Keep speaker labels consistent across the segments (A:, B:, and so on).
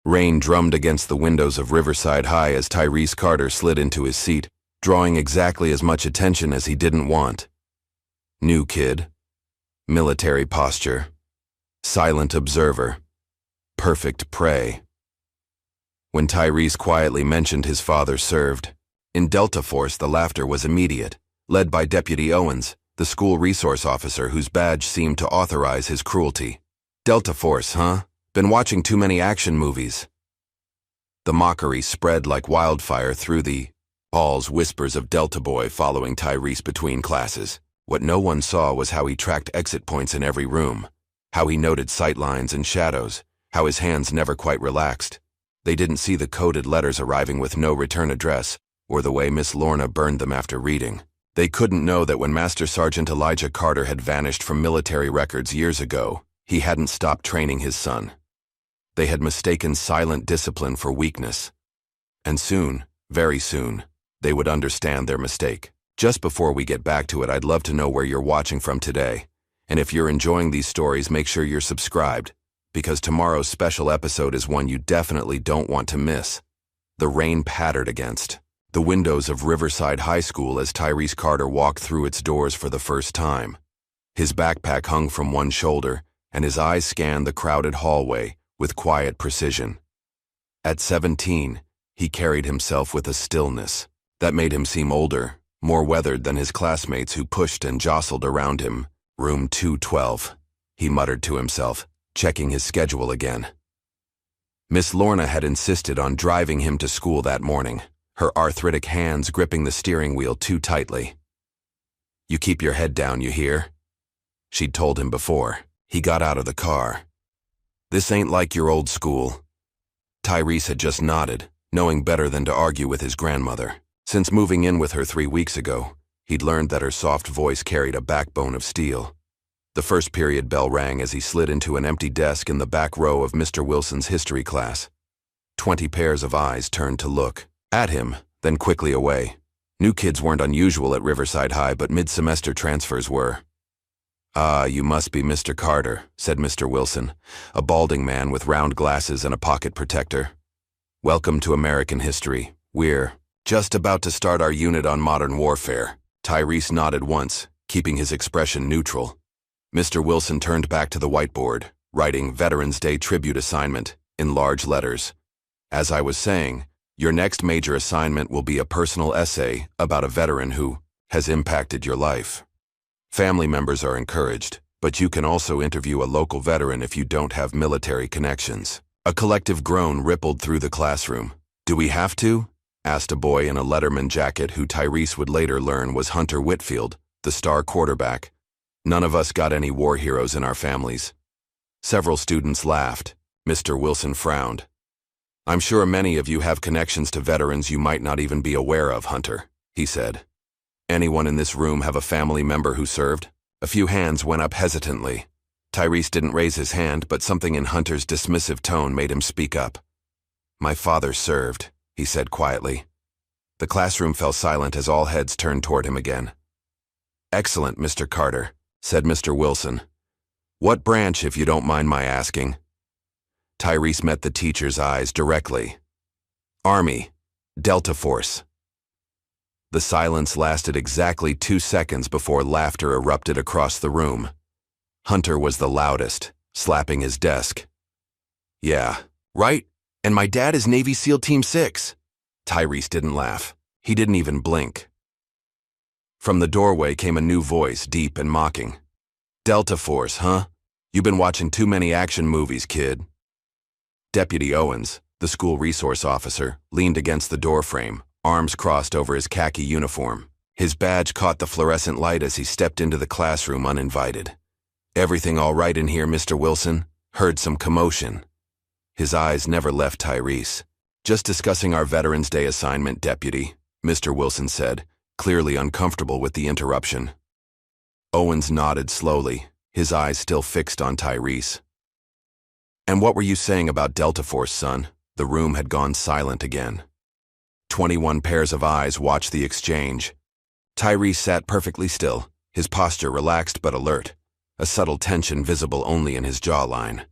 A: Rain drummed against the windows of Riverside High as Tyrese Carter slid into his seat, drawing exactly as much attention as he didn't want. New kid. Military posture. Silent observer. Perfect prey. When Tyrese quietly mentioned his father served, in Delta Force the laughter was immediate, led by Deputy Owens, the school resource officer whose badge seemed to authorize his cruelty. Delta Force, huh? Been watching too many action movies. The mockery spread like wildfire through the halls, whispers of Delta Boy following Tyrese between classes. What no one saw was how he tracked exit points in every room, how he noted sightlines and shadows, how his hands never quite relaxed. They didn't see the coded letters arriving with no return address, or the way Miss Lorna burned them after reading. They couldn't know that when Master Sergeant Elijah Carter had vanished from military records years ago, he hadn't stopped training his son. They had mistaken silent discipline for weakness. And soon, very soon, they would understand their mistake. Just before we get back to it, I'd love to know where you're watching from today. And if you're enjoying these stories, make sure you're subscribed, because tomorrow's special episode is one you definitely don't want to miss. The rain pattered against the windows of Riverside High School as Tyrese Carter walked through its doors for the first time. His backpack hung from one shoulder, and his eyes scanned the crowded hallway with quiet precision. At 17, he carried himself with a stillness that made him seem older, more weathered than his classmates who pushed and jostled around him. Room 212, he muttered to himself, checking his schedule again. Miss Lorna had insisted on driving him to school that morning, her arthritic hands gripping the steering wheel too tightly. "You keep your head down, you hear?" She'd told him before. He got out of the car. "This ain't like your old school." Tyrese had just nodded, knowing better than to argue with his grandmother. Since moving in with her 3 weeks ago, he'd learned that her soft voice carried a backbone of steel. The first period bell rang as he slid into an empty desk in the back row of Mr. Wilson's history class. 20 pairs of eyes turned to look at him, then quickly away. New kids weren't unusual at Riverside High, but mid-semester transfers were. "Ah, you must be Mr. Carter," said Mr. Wilson, a balding man with round glasses and a pocket protector. "Welcome to American history. We're just about to start our unit on modern warfare." Tyrese nodded once, keeping his expression neutral. Mr. Wilson turned back to the whiteboard, writing Veterans Day Tribute Assignment in large letters. "As I was saying, your next major assignment will be a personal essay about a veteran who has impacted your life. Family members are encouraged, but you can also interview a local veteran if you don't have military connections." A collective groan rippled through the classroom. "Do we have to?" asked a boy in a Letterman jacket who Tyrese would later learn was Hunter Whitfield, the star quarterback. "None of us got any war heroes in our families." Several students laughed. Mr. Wilson frowned. "I'm sure many of you have connections to veterans you might not even be aware of, Hunter," he said. "Anyone in this room have a family member who served?" A few hands went up hesitantly. Tyrese didn't raise his hand, but something in Hunter's dismissive tone made him speak up. "My father served," he said quietly. The classroom fell silent as all heads turned toward him again. "Excellent, Mr. Carter," said Mr. Wilson. "What branch, if you don't mind my asking?" Tyrese met the teacher's eyes directly. "Army, Delta Force." The silence lasted exactly 2 seconds before laughter erupted across the room. Hunter was the loudest, slapping his desk. "Yeah, right? And my dad is Navy SEAL Team 6. Tyrese didn't laugh. He didn't even blink. From the doorway came a new voice, deep and mocking. "Delta Force, huh? You've been watching too many action movies, kid." Deputy Owens, the school resource officer, leaned against the doorframe, arms crossed over his khaki uniform. His badge caught the fluorescent light as he stepped into the classroom uninvited. "Everything all right in here, Mr. Wilson?" Heard some commotion. His eyes never left Tyrese. "Just discussing our Veterans Day assignment, Deputy," Mr. Wilson said, clearly uncomfortable with the interruption. Owens nodded slowly, his eyes still fixed on Tyrese. "And what were you saying about Delta Force, son?" The room had gone silent again. 21 pairs of eyes watched the exchange. Tyrese sat perfectly still, his posture relaxed but alert, a subtle tension visible only in his jawline.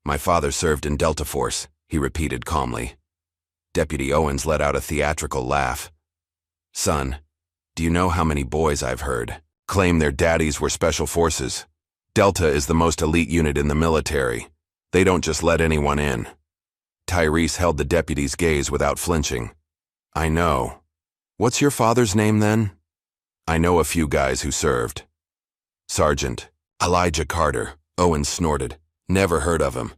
A: "My father served in Delta Force," he repeated calmly. Deputy Owens let out a theatrical laugh. Son, do you know how many boys I've heard claim their daddies were special forces? Delta is the most elite unit in the military. They don't just let anyone in. Tyrese held the deputy's gaze without flinching. I know. What's your father's name then? I know a few guys who served. Sergeant Elijah Carter, Owens snorted. Never heard of him.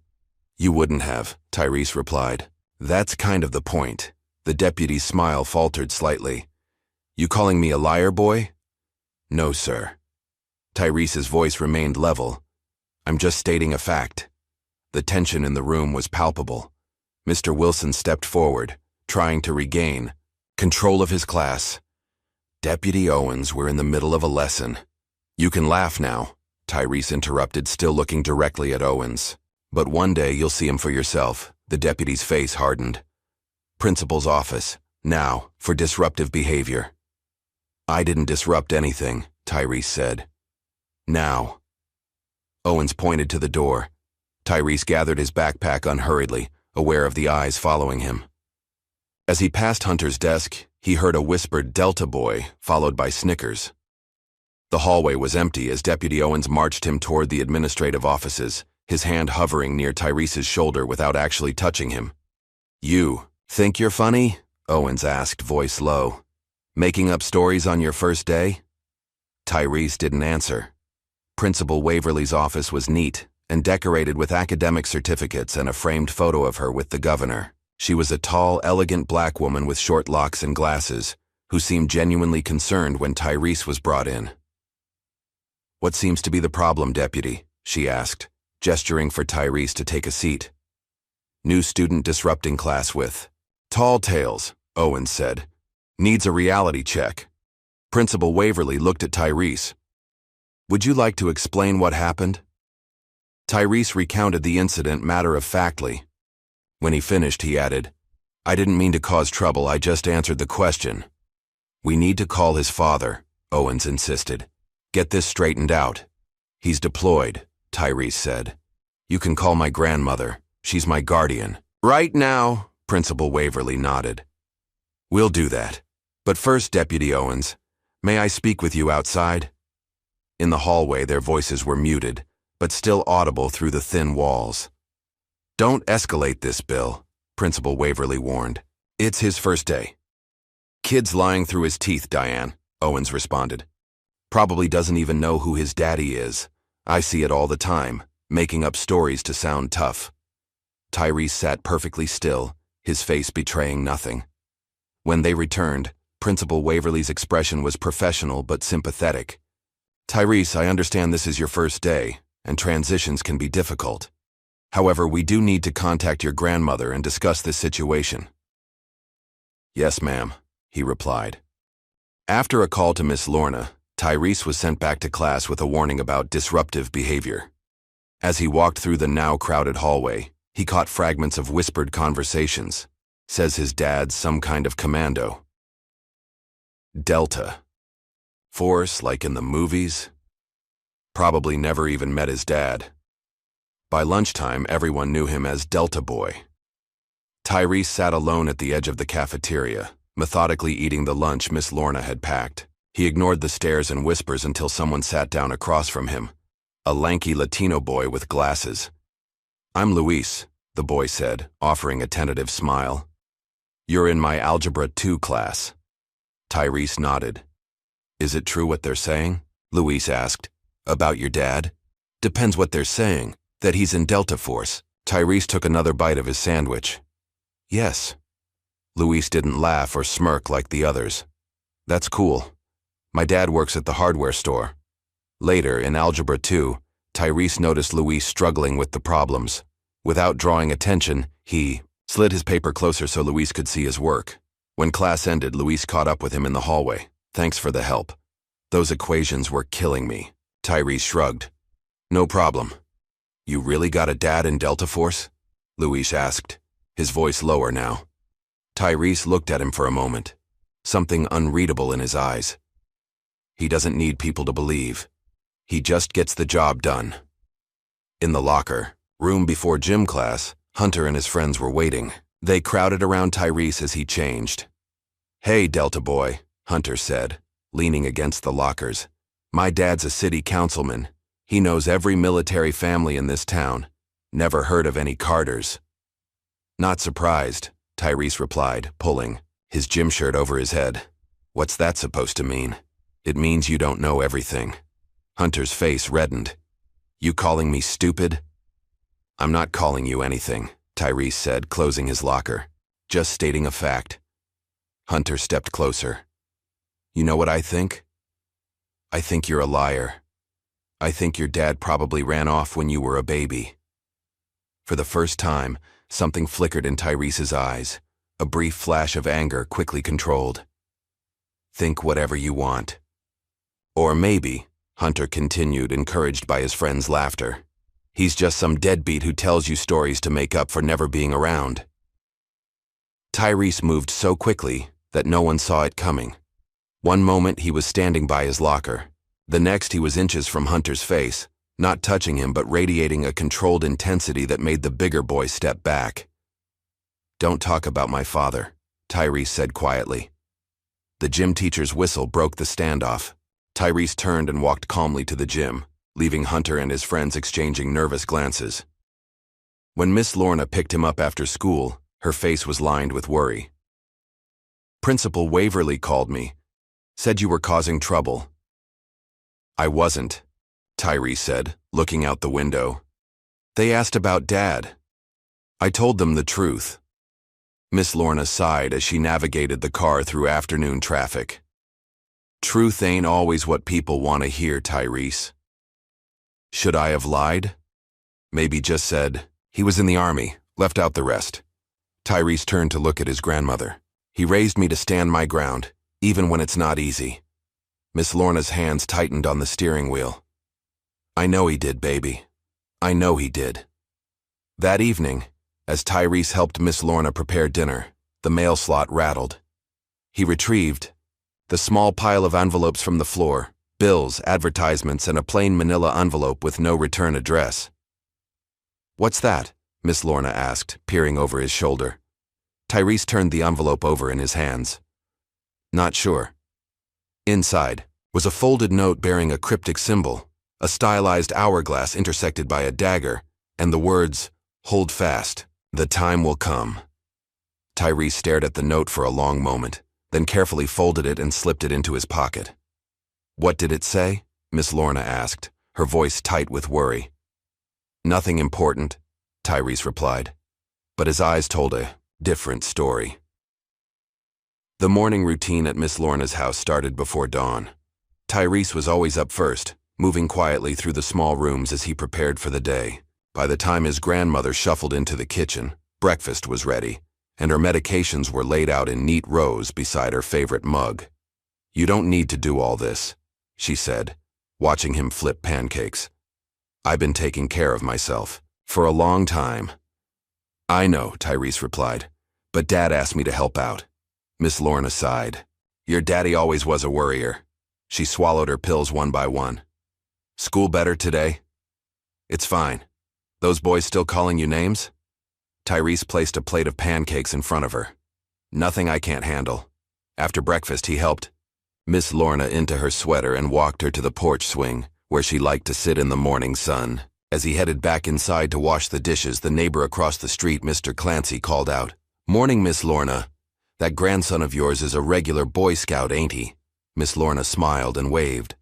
A: You wouldn't have, Tyrese replied. That's kind of the point. The deputy's smile faltered slightly. You calling me a liar, boy? No, sir. Tyrese's voice remained level. I'm just stating a fact. The tension in the room was palpable. Mr. Wilson stepped forward, trying to regain control of his class. Deputy Owens, we're in the middle of a lesson. You can laugh now, Tyrese interrupted, still looking directly at Owens. But one day you'll see him for yourself. The deputy's face hardened. Principal's office, now, for disruptive behavior. I didn't disrupt anything, Tyrese said. Now. Owens pointed to the door. Tyrese gathered his backpack unhurriedly, aware of the eyes following him. As he passed Hunter's desk, he heard a whispered Delta boy, followed by snickers. The hallway was empty as Deputy Owens marched him toward the administrative offices, his hand hovering near Tyrese's shoulder without actually touching him. You think you're funny? Owens asked, voice low. Making up stories on your first day? Tyrese didn't answer. Principal Waverly's office was neat and decorated with academic certificates and a framed photo of her with the governor. She was a tall, elegant black woman with short locks and glasses, who seemed genuinely concerned when Tyrese was brought in. What seems to be the problem, Deputy? She asked, gesturing for Tyrese to take a seat. New student disrupting class with tall tales, Owens said. Needs a reality check. Principal Waverly looked at Tyrese. Would you like to explain what happened? Tyrese recounted the incident matter-of-factly. When he finished, he added, I didn't mean to cause trouble, I just answered the question. We need to call his father, Owens insisted. Get this straightened out. He's deployed, Tyrese said. You can call my grandmother. She's my guardian. Right now, Principal Waverly nodded. We'll do that. But first, Deputy Owens, may I speak with you outside? In the hallway, their voices were muted, but still audible through the thin walls. Don't escalate this, Bill, Principal Waverly warned. It's his first day. Kid's lying through his teeth, Diane, Owens responded. Probably doesn't even know who his daddy is. I see it all the time, making up stories to sound tough. Tyrese sat perfectly still, his face betraying nothing. When they returned, Principal Waverly's expression was professional but sympathetic. Tyrese, I understand this is your first day, and transitions can be difficult. However, we do need to contact your grandmother and discuss this situation. Yes, ma'am, he replied. After a call to Miss Lorna, Tyrese was sent back to class with a warning about disruptive behavior. As he walked through the now crowded hallway, he caught fragments of whispered conversations. Says his dad's some kind of commando. Delta. Force like in the movies? Probably never even met his dad. By lunchtime, everyone knew him as Delta Boy. Tyrese sat alone at the edge of the cafeteria, methodically eating the lunch Miss Lorna had packed. He ignored the stares and whispers until someone sat down across from him, a lanky Latino boy with glasses. I'm Luis, the boy said, offering a tentative smile. You're in my Algebra 2 class. Tyrese nodded. Is it true what they're saying? Luis asked. About your dad? Depends what they're saying, that he's in Delta Force. Tyrese took another bite of his sandwich. Yes. Luis didn't laugh or smirk like the others. That's cool. My dad works at the hardware store. Later, in Algebra 2, Tyrese noticed Luis struggling with the problems. Without drawing attention, he slid his paper closer so Luis could see his work. When class ended, Luis caught up with him in the hallway. Thanks for the help. Those equations were killing me. Tyrese shrugged. No problem. You really got a dad in Delta Force? Luis asked, his voice lower now. Tyrese looked at him for a moment, something unreadable in his eyes. He doesn't need people to believe. He just gets the job done. In the locker, room before gym class, Hunter and his friends were waiting. They crowded around Tyrese as he changed. "Hey, Delta boy," Hunter said, leaning against the lockers. "My dad's a city councilman. He knows every military family in this town. Never heard of any Carters." "Not surprised," Tyrese replied, pulling his gym shirt over his head. "What's that supposed to mean?" "It means you don't know everything." Hunter's face reddened. "You calling me stupid?" "I'm not calling you anything," Tyrese said, closing his locker. "Just stating a fact." Hunter stepped closer. "You know what I think? I think you're a liar. I think your dad probably ran off when you were a baby." For the first time, something flickered in Tyrese's eyes, a brief flash of anger quickly controlled. "Think whatever you want." "Or maybe," Hunter continued, encouraged by his friend's laughter, "he's just some deadbeat who tells you stories to make up for never being around." Tyrese moved so quickly that no one saw it coming. One moment he was standing by his locker. The next he was inches from Hunter's face, not touching him but radiating a controlled intensity that made the bigger boy step back. "Don't talk about my father," Tyrese said quietly. The gym teacher's whistle broke the standoff. Tyrese turned and walked calmly to the gym, leaving Hunter and his friends exchanging nervous glances. When Miss Lorna picked him up after school, her face was lined with worry. "Principal Waverly called me. Said you were causing trouble." "I wasn't," Tyrese said, looking out the window. "They asked about Dad. I told them the truth." Miss Lorna sighed as she navigated the car through afternoon traffic. "Truth ain't always what people want to hear, Tyrese." "Should I have lied?" "Maybe just said, he was in the army, left out the rest." Tyrese turned to look at his grandmother. "He raised me to stand my ground, even when it's not easy." Miss Lorna's hands tightened on the steering wheel. "I know he did, baby. I know he did." That evening, as Tyrese helped Miss Lorna prepare dinner, the mail slot rattled. He retrieved the small pile of envelopes from the floor, bills, advertisements, and a plain manila envelope with no return address. "What's that?" Miss Lorna asked, peering over his shoulder. Tyrese turned the envelope over in his hands. "Not sure." Inside was a folded note bearing a cryptic symbol, a stylized hourglass intersected by a dagger, and the words, "Hold fast, the time will come." Tyrese stared at the note for a long moment, then carefully folded it and slipped it into his pocket. "What did it say?" Miss Lorna asked, her voice tight with worry. "Nothing important," Tyrese replied, but his eyes told a different story. The morning routine at Miss Lorna's house started before dawn. Tyrese was always up first, moving quietly through the small rooms as he prepared for the day. By the time his grandmother shuffled into the kitchen, breakfast was ready, and her medications were laid out in neat rows beside her favorite mug. "You don't need to do all this," she said, watching him flip pancakes. "I've been taking care of myself for a long time." "I know," Tyrese replied, "but Dad asked me to help out." Miss Lorna sighed. "Your daddy always was a worrier." She swallowed her pills one by one. "School better today?" "It's fine. Those boys still calling you names?" Tyrese placed a plate of pancakes in front of her. "Nothing I can't handle." After breakfast, he helped Miss Lorna into her sweater and walked her to the porch swing, where she liked to sit in the morning sun. As he headed back inside to wash the dishes, the neighbor across the street, Mr. Clancy, called out, "Morning, Miss Lorna. That grandson of yours is a regular Boy Scout, ain't he?" Miss Lorna smiled and waved.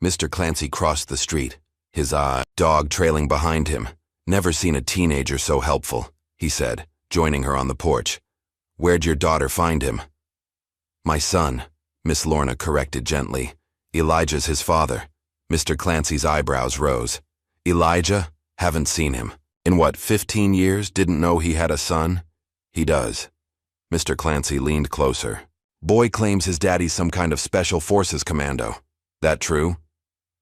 A: Mr. Clancy crossed the street, his dog trailing behind him. "Never seen a teenager so helpful," he said, joining her on the porch. "Where'd your daughter find him?" "My son," Miss Lorna corrected gently. "Elijah's his father." Mr. Clancy's eyebrows rose. "Elijah? Haven't seen him. In what, 15 years? Didn't know he had a son?" "He does." Mr. Clancy leaned closer. "Boy claims his daddy's some kind of special forces commando. That true?"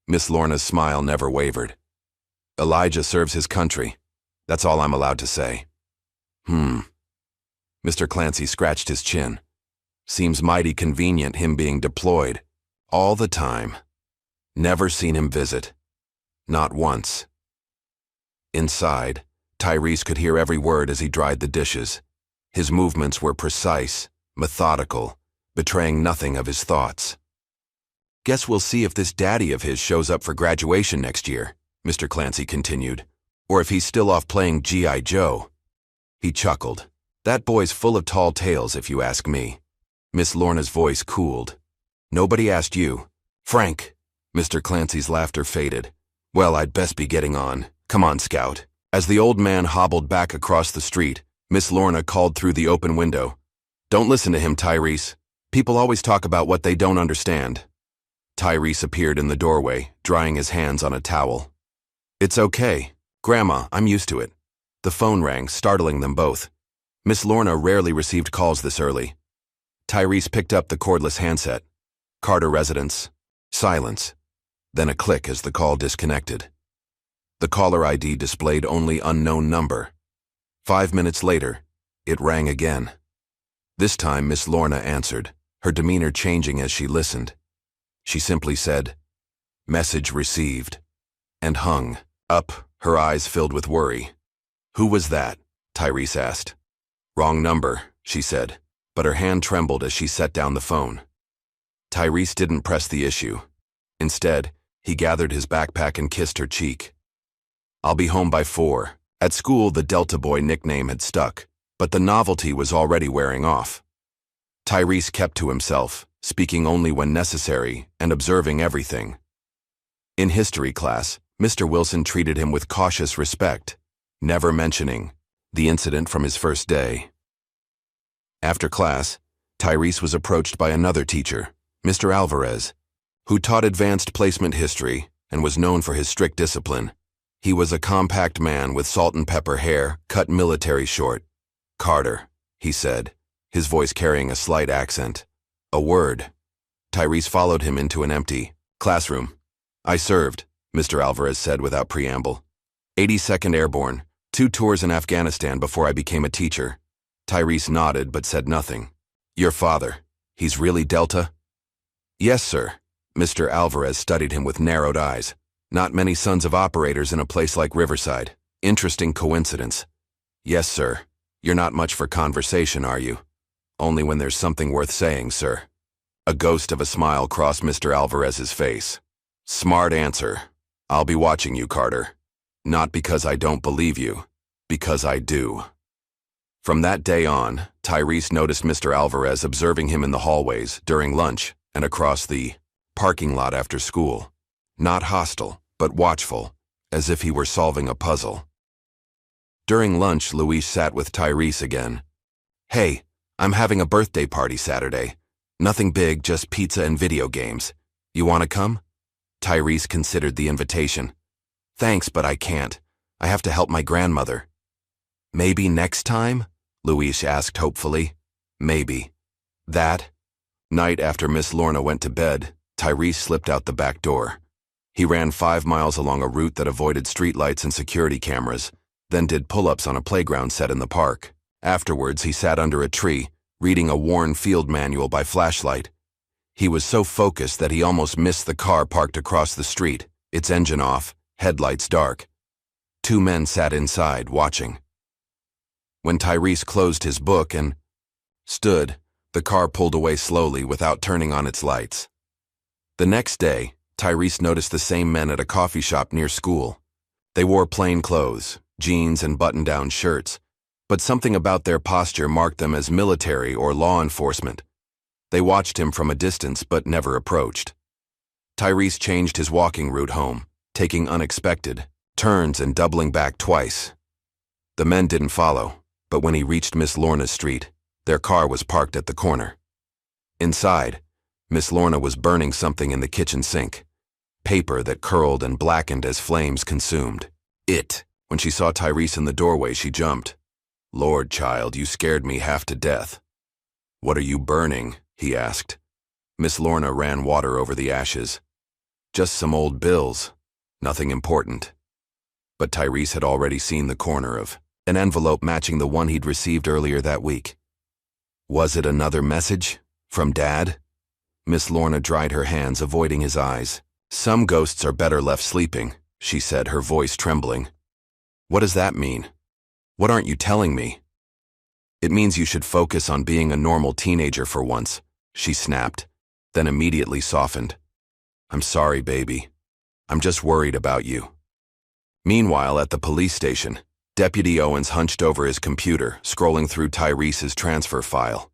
A: Miss Lorna's smile never wavered. "Elijah serves his country. That's all I'm allowed to say." Mr. Clancy scratched his chin. "Seems mighty convenient him being deployed. All the time. Never seen him visit. Not once." Inside, Tyrese could hear every word as he dried the dishes. His movements were precise, methodical, betraying nothing of his thoughts. "Guess we'll see if this daddy of his shows up for graduation next year," Mr. Clancy continued, "or if he's still off playing G.I. Joe." He chuckled. "That boy's full of tall tales, if you ask me." Miss Lorna's voice cooled. "Nobody asked you." "Frank!" Mr. Clancy's laughter faded. "Well, I'd best be getting on. Come on, Scout." As the old man hobbled back across the street, Miss Lorna called through the open window. "Don't listen to him, Tyrese. People always talk about what they don't understand." Tyrese appeared in the doorway, drying his hands on a towel. "It's okay. Grandma, I'm used to it." The phone rang, startling them both. Miss Lorna rarely received calls this early. Tyrese picked up the cordless handset. "Carter residence." Silence. Then a click as the call disconnected. The caller ID displayed only unknown number. 5 minutes later, it rang again. This time Miss Lorna answered, her demeanor changing as she listened. She simply said, "Message received," and hung up, her eyes filled with worry. "Who was that?" Tyrese asked. "Wrong number," she said, but her hand trembled as she set down the phone. Tyrese didn't press the issue. Instead, he gathered his backpack and kissed her cheek. "I'll be home by 4. At school, the Delta Boy nickname had stuck, but the novelty was already wearing off. Tyrese kept to himself, speaking only when necessary and observing everything. In history class, Mr. Wilson treated him with cautious respect, never mentioning the incident from his first day. After class, Tyrese was approached by another teacher, Mr. Alvarez, who taught advanced placement history and was known for his strict discipline. He was a compact man with salt and pepper hair, cut military short. "Carter," he said, his voice carrying a slight accent. "A word." Tyrese followed him into an empty classroom. "I served," Mr. Alvarez said without preamble. 82nd Airborne, 2 tours in Afghanistan before I became a teacher. Tyrese nodded but said nothing. "Your father, he's really Delta?" "Yes, sir." Mr. Alvarez studied him with narrowed eyes. "Not many sons of operators in a place like Riverside. Interesting coincidence." "Yes, sir. You're not much for conversation, are you?" "Only when there's something worth saying, sir." A ghost of a smile crossed Mr. Alvarez's face. "Smart answer. I'll be watching you, Carter. Not because I don't believe you, because I do." From that day on, Tyrese noticed Mr. Alvarez observing him in the hallways, during lunch, and across the parking lot after school. Not hostile, but watchful, as if he were solving a puzzle. During lunch, Luis sat with Tyrese again. "Hey, I'm having a birthday party Saturday. Nothing big, just pizza and video games. You want to come?" Tyrese considered the invitation. "Thanks, but I can't. I have to help my grandmother." "Maybe next time?" Luis asked hopefully. "Maybe." That night after Miss Lorna went to bed, Tyrese slipped out the back door. He ran 5 miles along a route that avoided streetlights and security cameras, then did pull-ups on a playground set in the park. Afterwards, he sat under a tree, reading a worn field manual by flashlight. He was so focused that he almost missed the car parked across the street, its engine off, headlights dark. 2 men sat inside, watching. When Tyrese closed his book and stood, the car pulled away slowly without turning on its lights. The next day, Tyrese noticed the same men at a coffee shop near school. They wore plain clothes, jeans and button-down shirts, but something about their posture marked them as military or law enforcement. They watched him from a distance but never approached. Tyrese changed his walking route home, taking unexpected turns and doubling back twice. The men didn't follow, but when he reached Miss Lorna's street, their car was parked at the corner. Inside, Miss Lorna was burning something in the kitchen sink. Paper that curled and blackened as flames consumed it. When she saw Tyrese in the doorway, she jumped. "Lord, child, you scared me half to death." "What are you burning?" he asked. Miss Lorna ran water over the ashes. "Just some old bills. Nothing important." But Tyrese had already seen the corner of an envelope matching the one he'd received earlier that week. Was it another message? From Dad? Miss Lorna dried her hands, avoiding his eyes. "Some ghosts are better left sleeping," she said, her voice trembling. "What does that mean?" What aren't you telling me? It means you should focus on being a normal teenager for once, she snapped, then immediately softened. I'm sorry, baby. I'm just worried about you. Meanwhile, at the police station, Deputy Owens hunched over his computer, scrolling through Tyrese's transfer file.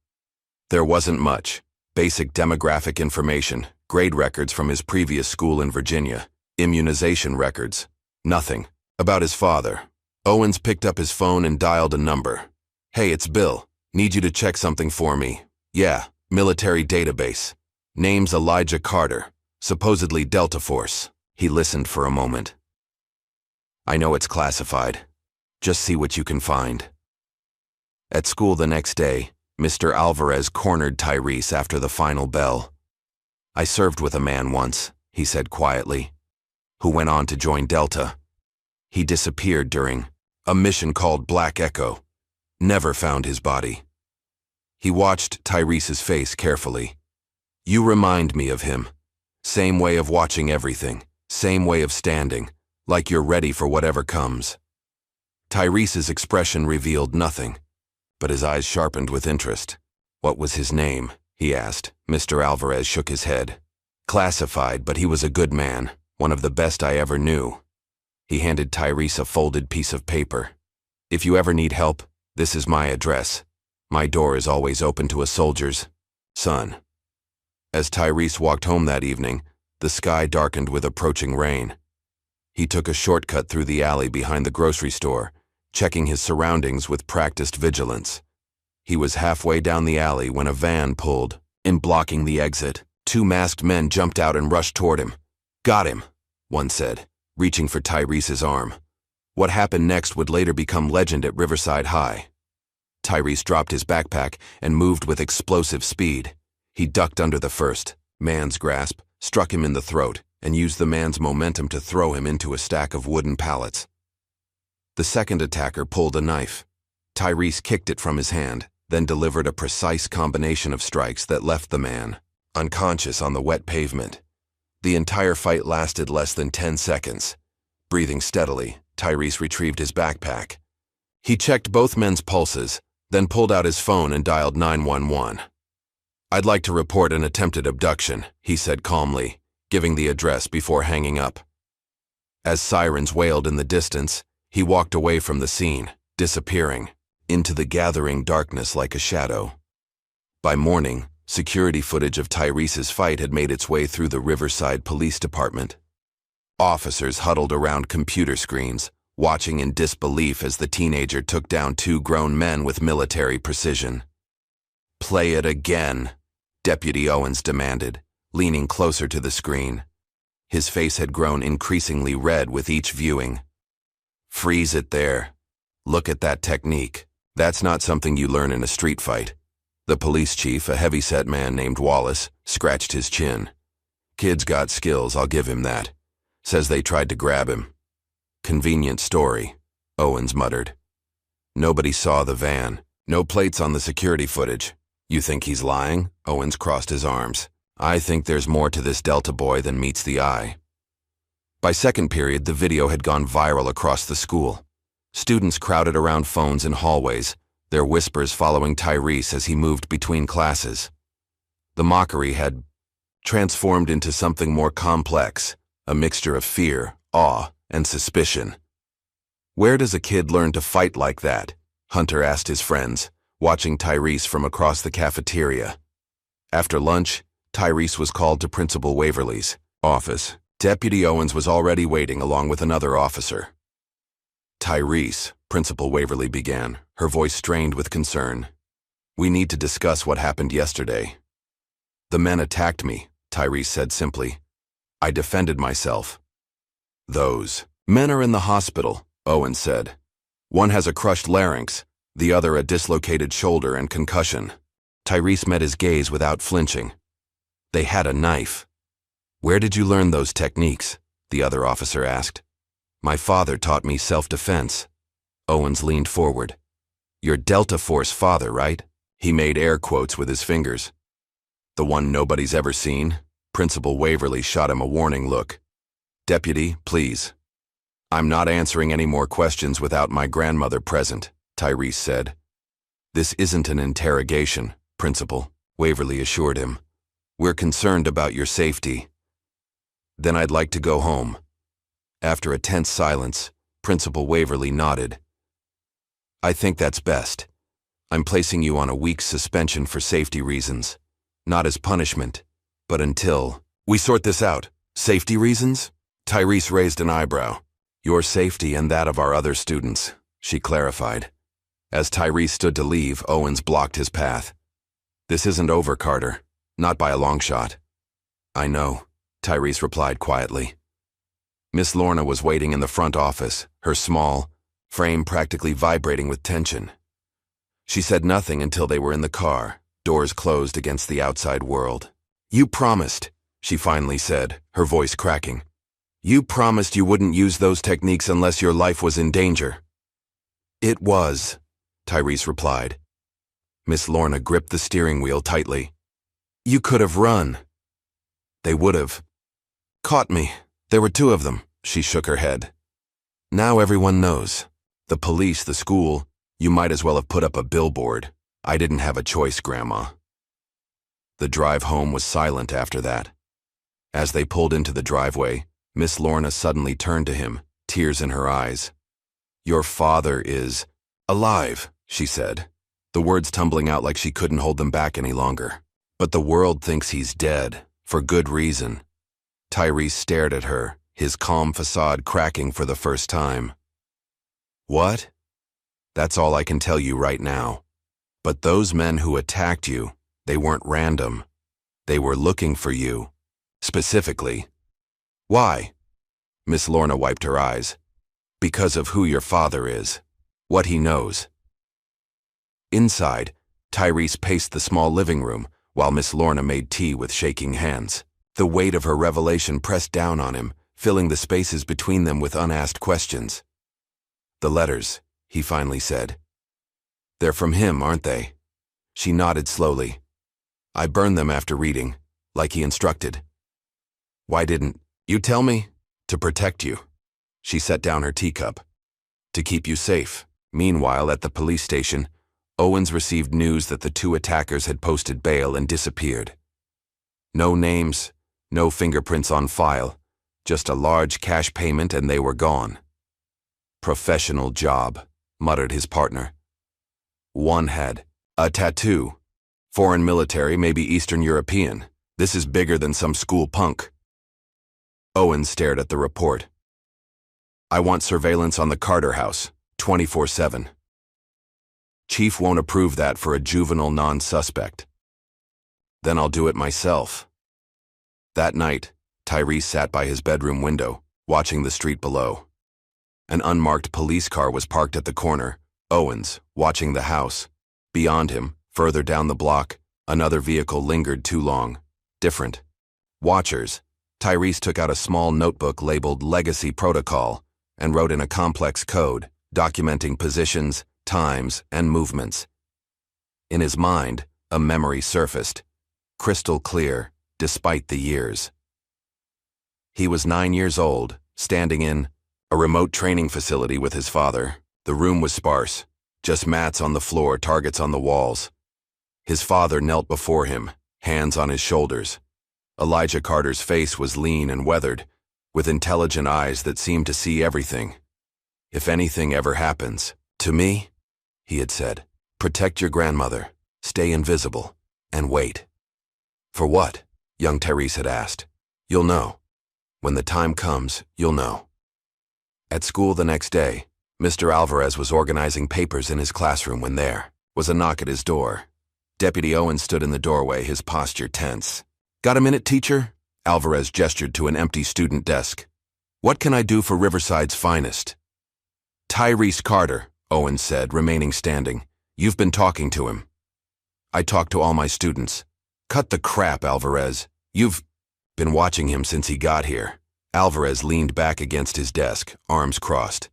A: There wasn't much. Basic demographic information, grade records from his previous school in Virginia, immunization records. Nothing. About his father. Owens picked up his phone and dialed a number. Hey, it's Bill. Need you to check something for me. Yeah, military database. Name's Elijah Carter, supposedly Delta Force. He listened for a moment. I know it's classified. Just see what you can find. At school the next day, Mr. Alvarez cornered Tyrese after the final bell. I served with a man once, he said quietly, who went on to join Delta. He disappeared during a mission called Black Echo. Never found his body. He watched Tyrese's face carefully. You remind me of him. Same way of watching everything, same way of standing, like you're ready for whatever comes. Tyrese's expression revealed nothing, but his eyes sharpened with interest. What was his name? He asked. Mr. Alvarez shook his head. Classified, but he was a good man, one of the best I ever knew. He handed Tyrese a folded piece of paper. If you ever need help, this is my address. My door is always open to a soldier's son. As Tyrese walked home that evening, the sky darkened with approaching rain. He took a shortcut through the alley behind the grocery store, checking his surroundings with practiced vigilance. He was halfway down the alley when a van pulled in, blocking the exit. 2 masked men jumped out and rushed toward him. Got him, one said, reaching for Tyrese's arm. What happened next would later become legend at Riverside High. Tyrese dropped his backpack and moved with explosive speed. He ducked under the first man's grasp, struck him in the throat, and used the man's momentum to throw him into a stack of wooden pallets. The second attacker pulled a knife. Tyrese kicked it from his hand, then delivered a precise combination of strikes that left the man unconscious on the wet pavement. The entire fight lasted less than 10 seconds. Breathing steadily, Tyrese retrieved his backpack. He checked both men's pulses, then pulled out his phone and dialed 911. I'd like to report an attempted abduction, he said calmly, giving the address before hanging up. As sirens wailed in the distance, he walked away from the scene, disappearing into the gathering darkness like a shadow. By morning, security footage of Tyrese's fight had made its way through the Riverside Police Department. Officers huddled around computer screens, watching in disbelief as the teenager took down 2 grown men with military precision. Play it again, Deputy Owens demanded, leaning closer to the screen. His face had grown increasingly red with each viewing. Freeze it there. Look at that technique. That's not something you learn in a street fight. The police chief, a heavy-set man named Wallace, scratched his chin. Kid's got skills, I'll give him that. Says they tried to grab him. Convenient story, Owens muttered. Nobody saw the van. No plates on the security footage. You think he's lying? Owens crossed his arms. I think there's more to this Delta boy than meets the eye. By second period, the video had gone viral across the school. Students crowded around phones in hallways, their whispers following Tyrese as he moved between classes. The mockery had transformed into something more complex, a mixture of fear, awe, and suspicion. Where does a kid learn to fight like that? Hunter asked his friends, watching Tyrese from across the cafeteria. After lunch, Tyrese was called to Principal Waverly's office. Deputy Owens was already waiting along with another officer. Tyrese, Principal Waverly began, her voice strained with concern. We need to discuss what happened yesterday. The men attacked me, Tyrese said simply. I defended myself. Those men are in the hospital, Owens said. One has a crushed larynx, the other a dislocated shoulder and concussion. Tyrese met his gaze without flinching. They had a knife. Where did you learn those techniques? The other officer asked. My father taught me self-defense. Owens leaned forward. You're Delta Force father, right? He made air quotes with his fingers. The one nobody's ever seen? Principal Waverly shot him a warning look. Deputy, please. I'm not answering any more questions without my grandmother present, Tyrese said. This isn't an interrogation, Principal, Waverly assured him. We're concerned about your safety. Then I'd like to go home. After a tense silence, Principal Waverly nodded. I think that's best. I'm placing you on a week's suspension for safety reasons. Not as punishment, but until we sort this out. Safety reasons? Tyrese raised an eyebrow. Your safety and that of our other students, she clarified. As Tyrese stood to leave, Owens blocked his path. This isn't over, Carter. Not by a long shot. I know, Tyrese replied quietly. Miss Lorna was waiting in the front office, her small frame practically vibrating with tension. She said nothing until they were in the car, doors closed against the outside world. You promised, she finally said, her voice cracking. You promised you wouldn't use those techniques unless your life was in danger. It was, Tyrese replied. Miss Lorna gripped the steering wheel tightly. You could have run. They would have. Caught me. There were two of them, she shook her head. Now everyone knows. The police, the school, you might as well have put up a billboard. I didn't have a choice, Grandma. The drive home was silent after that. As they pulled into the driveway, Miss Lorna suddenly turned to him, tears in her eyes. Your father is alive, she said, the words tumbling out like she couldn't hold them back any longer. But the world thinks he's dead, for good reason. Tyrese stared at her, his calm facade cracking for the first time. What? That's all I can tell you right now. But those men who attacked you, they weren't random. They were looking for you. Specifically. Why? Miss Lorna wiped her eyes. Because of who your father is. What he knows. Inside, Tyrese paced the small living room while Miss Lorna made tea with shaking hands. The weight of her revelation pressed down on him, filling the spaces between them with unasked questions. The letters, he finally said. They're from him, aren't they? She nodded slowly. I burned them after reading, like he instructed. Why didn't you tell me? To protect you. She set down her teacup. To keep you safe. Meanwhile, at the police station, Owens received news that the two attackers had posted bail and disappeared. No names, no fingerprints on file, just a large cash payment and they were gone. Professional job, muttered his partner. One had a tattoo. Foreign military, maybe Eastern European. This is bigger than some school punk. Owens stared at the report. I want surveillance on the Carter house, 24/7. Chief won't approve that for a juvenile non-suspect. Then I'll do it myself. That night, Tyrese sat by his bedroom window, watching the street below. An unmarked police car was parked at the corner, Owens, watching the house. Beyond him, further down the block, another vehicle lingered too long. Different. Watchers. Tyrese took out a small notebook labeled Legacy Protocol and wrote in a complex code, documenting positions, times, and movements. In his mind, a memory surfaced, crystal clear, despite the years. He was 9 years old, standing in a remote training facility with his father. The room was sparse, just mats on the floor, targets on the walls. His father knelt before him, hands on his shoulders. Elijah Carter's face was lean and weathered, with intelligent eyes that seemed to see everything. If anything ever happens, to me, he had said, protect your grandmother, stay invisible, and wait. For what? Young Tyrese had asked. You'll know. When the time comes, you'll know. At school the next day, Mr. Alvarez was organizing papers in his classroom when there was a knock at his door. Deputy Owens stood in the doorway, his posture tense. Got a minute, teacher? Alvarez gestured to an empty student desk. What can I do for Riverside's finest? Tyrese Carter, Owens said, remaining standing. You've been talking to him. I talked to all my students. Cut the crap, Alvarez. You've been watching him since he got here. Alvarez leaned back against his desk, arms crossed.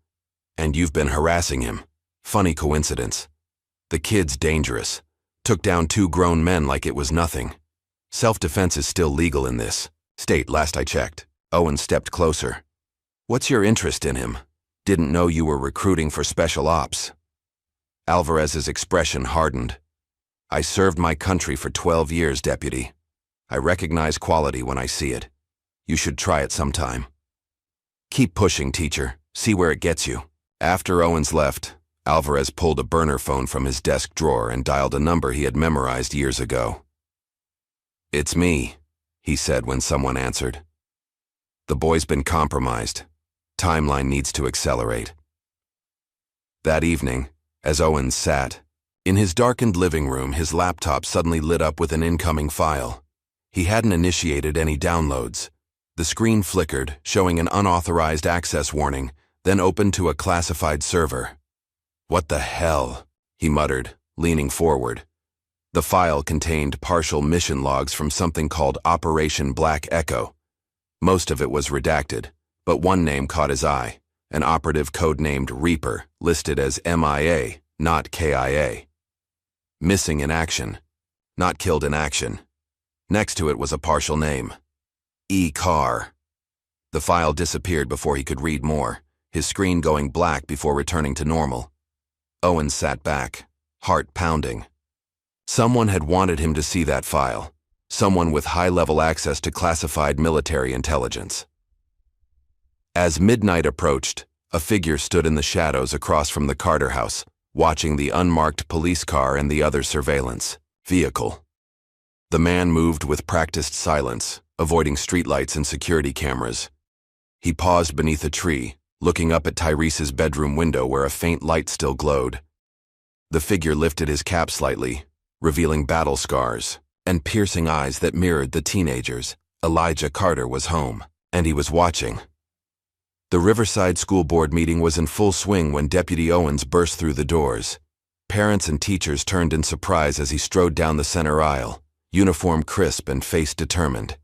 A: And you've been harassing him. Funny coincidence. The kid's dangerous. Took down 2 grown men like it was nothing. Self-defense is still legal in this state, last I checked. Owens stepped closer. What's your interest in him? Didn't know you were recruiting for special ops. Alvarez's expression hardened. I served my country for 12 years, Deputy. I recognize quality when I see it. You should try it sometime. Keep pushing, teacher. See where it gets you. After Owens left, Alvarez pulled a burner phone from his desk drawer and dialed a number he had memorized years ago. "It's me," he said when someone answered. "The boy's been compromised. Timeline needs to accelerate." That evening, as Owens sat in his darkened living room, his laptop suddenly lit up with an incoming file. He hadn't initiated any downloads. The screen flickered, showing an unauthorized access warning, then opened to a classified server. "What the hell?" he muttered, leaning forward. The file contained partial mission logs from something called Operation Black Echo. Most of it was redacted, but one name caught his eye, an operative codenamed Reaper, listed as MIA, not KIA. Missing in action, not killed in action. Next to it was a partial name. E. Carr. The file disappeared before he could read more, his screen going black before returning to normal. Owens sat back, heart pounding. Someone had wanted him to see that file, someone with high-level access to classified military intelligence. As midnight approached, a figure stood in the shadows across from the Carter house, watching the unmarked police car and the other surveillance vehicle. The man moved with practiced silence, avoiding streetlights and security cameras. He paused beneath a tree, looking up at Tyrese's bedroom window where a faint light still glowed. The figure lifted his cap slightly, revealing battle scars and piercing eyes that mirrored the teenager's. Elijah Carter was home, and he was watching. The Riverside School Board meeting was in full swing when Deputy Owens burst through the doors. Parents and teachers turned in surprise as he strode down the center aisle, uniform crisp and face determined.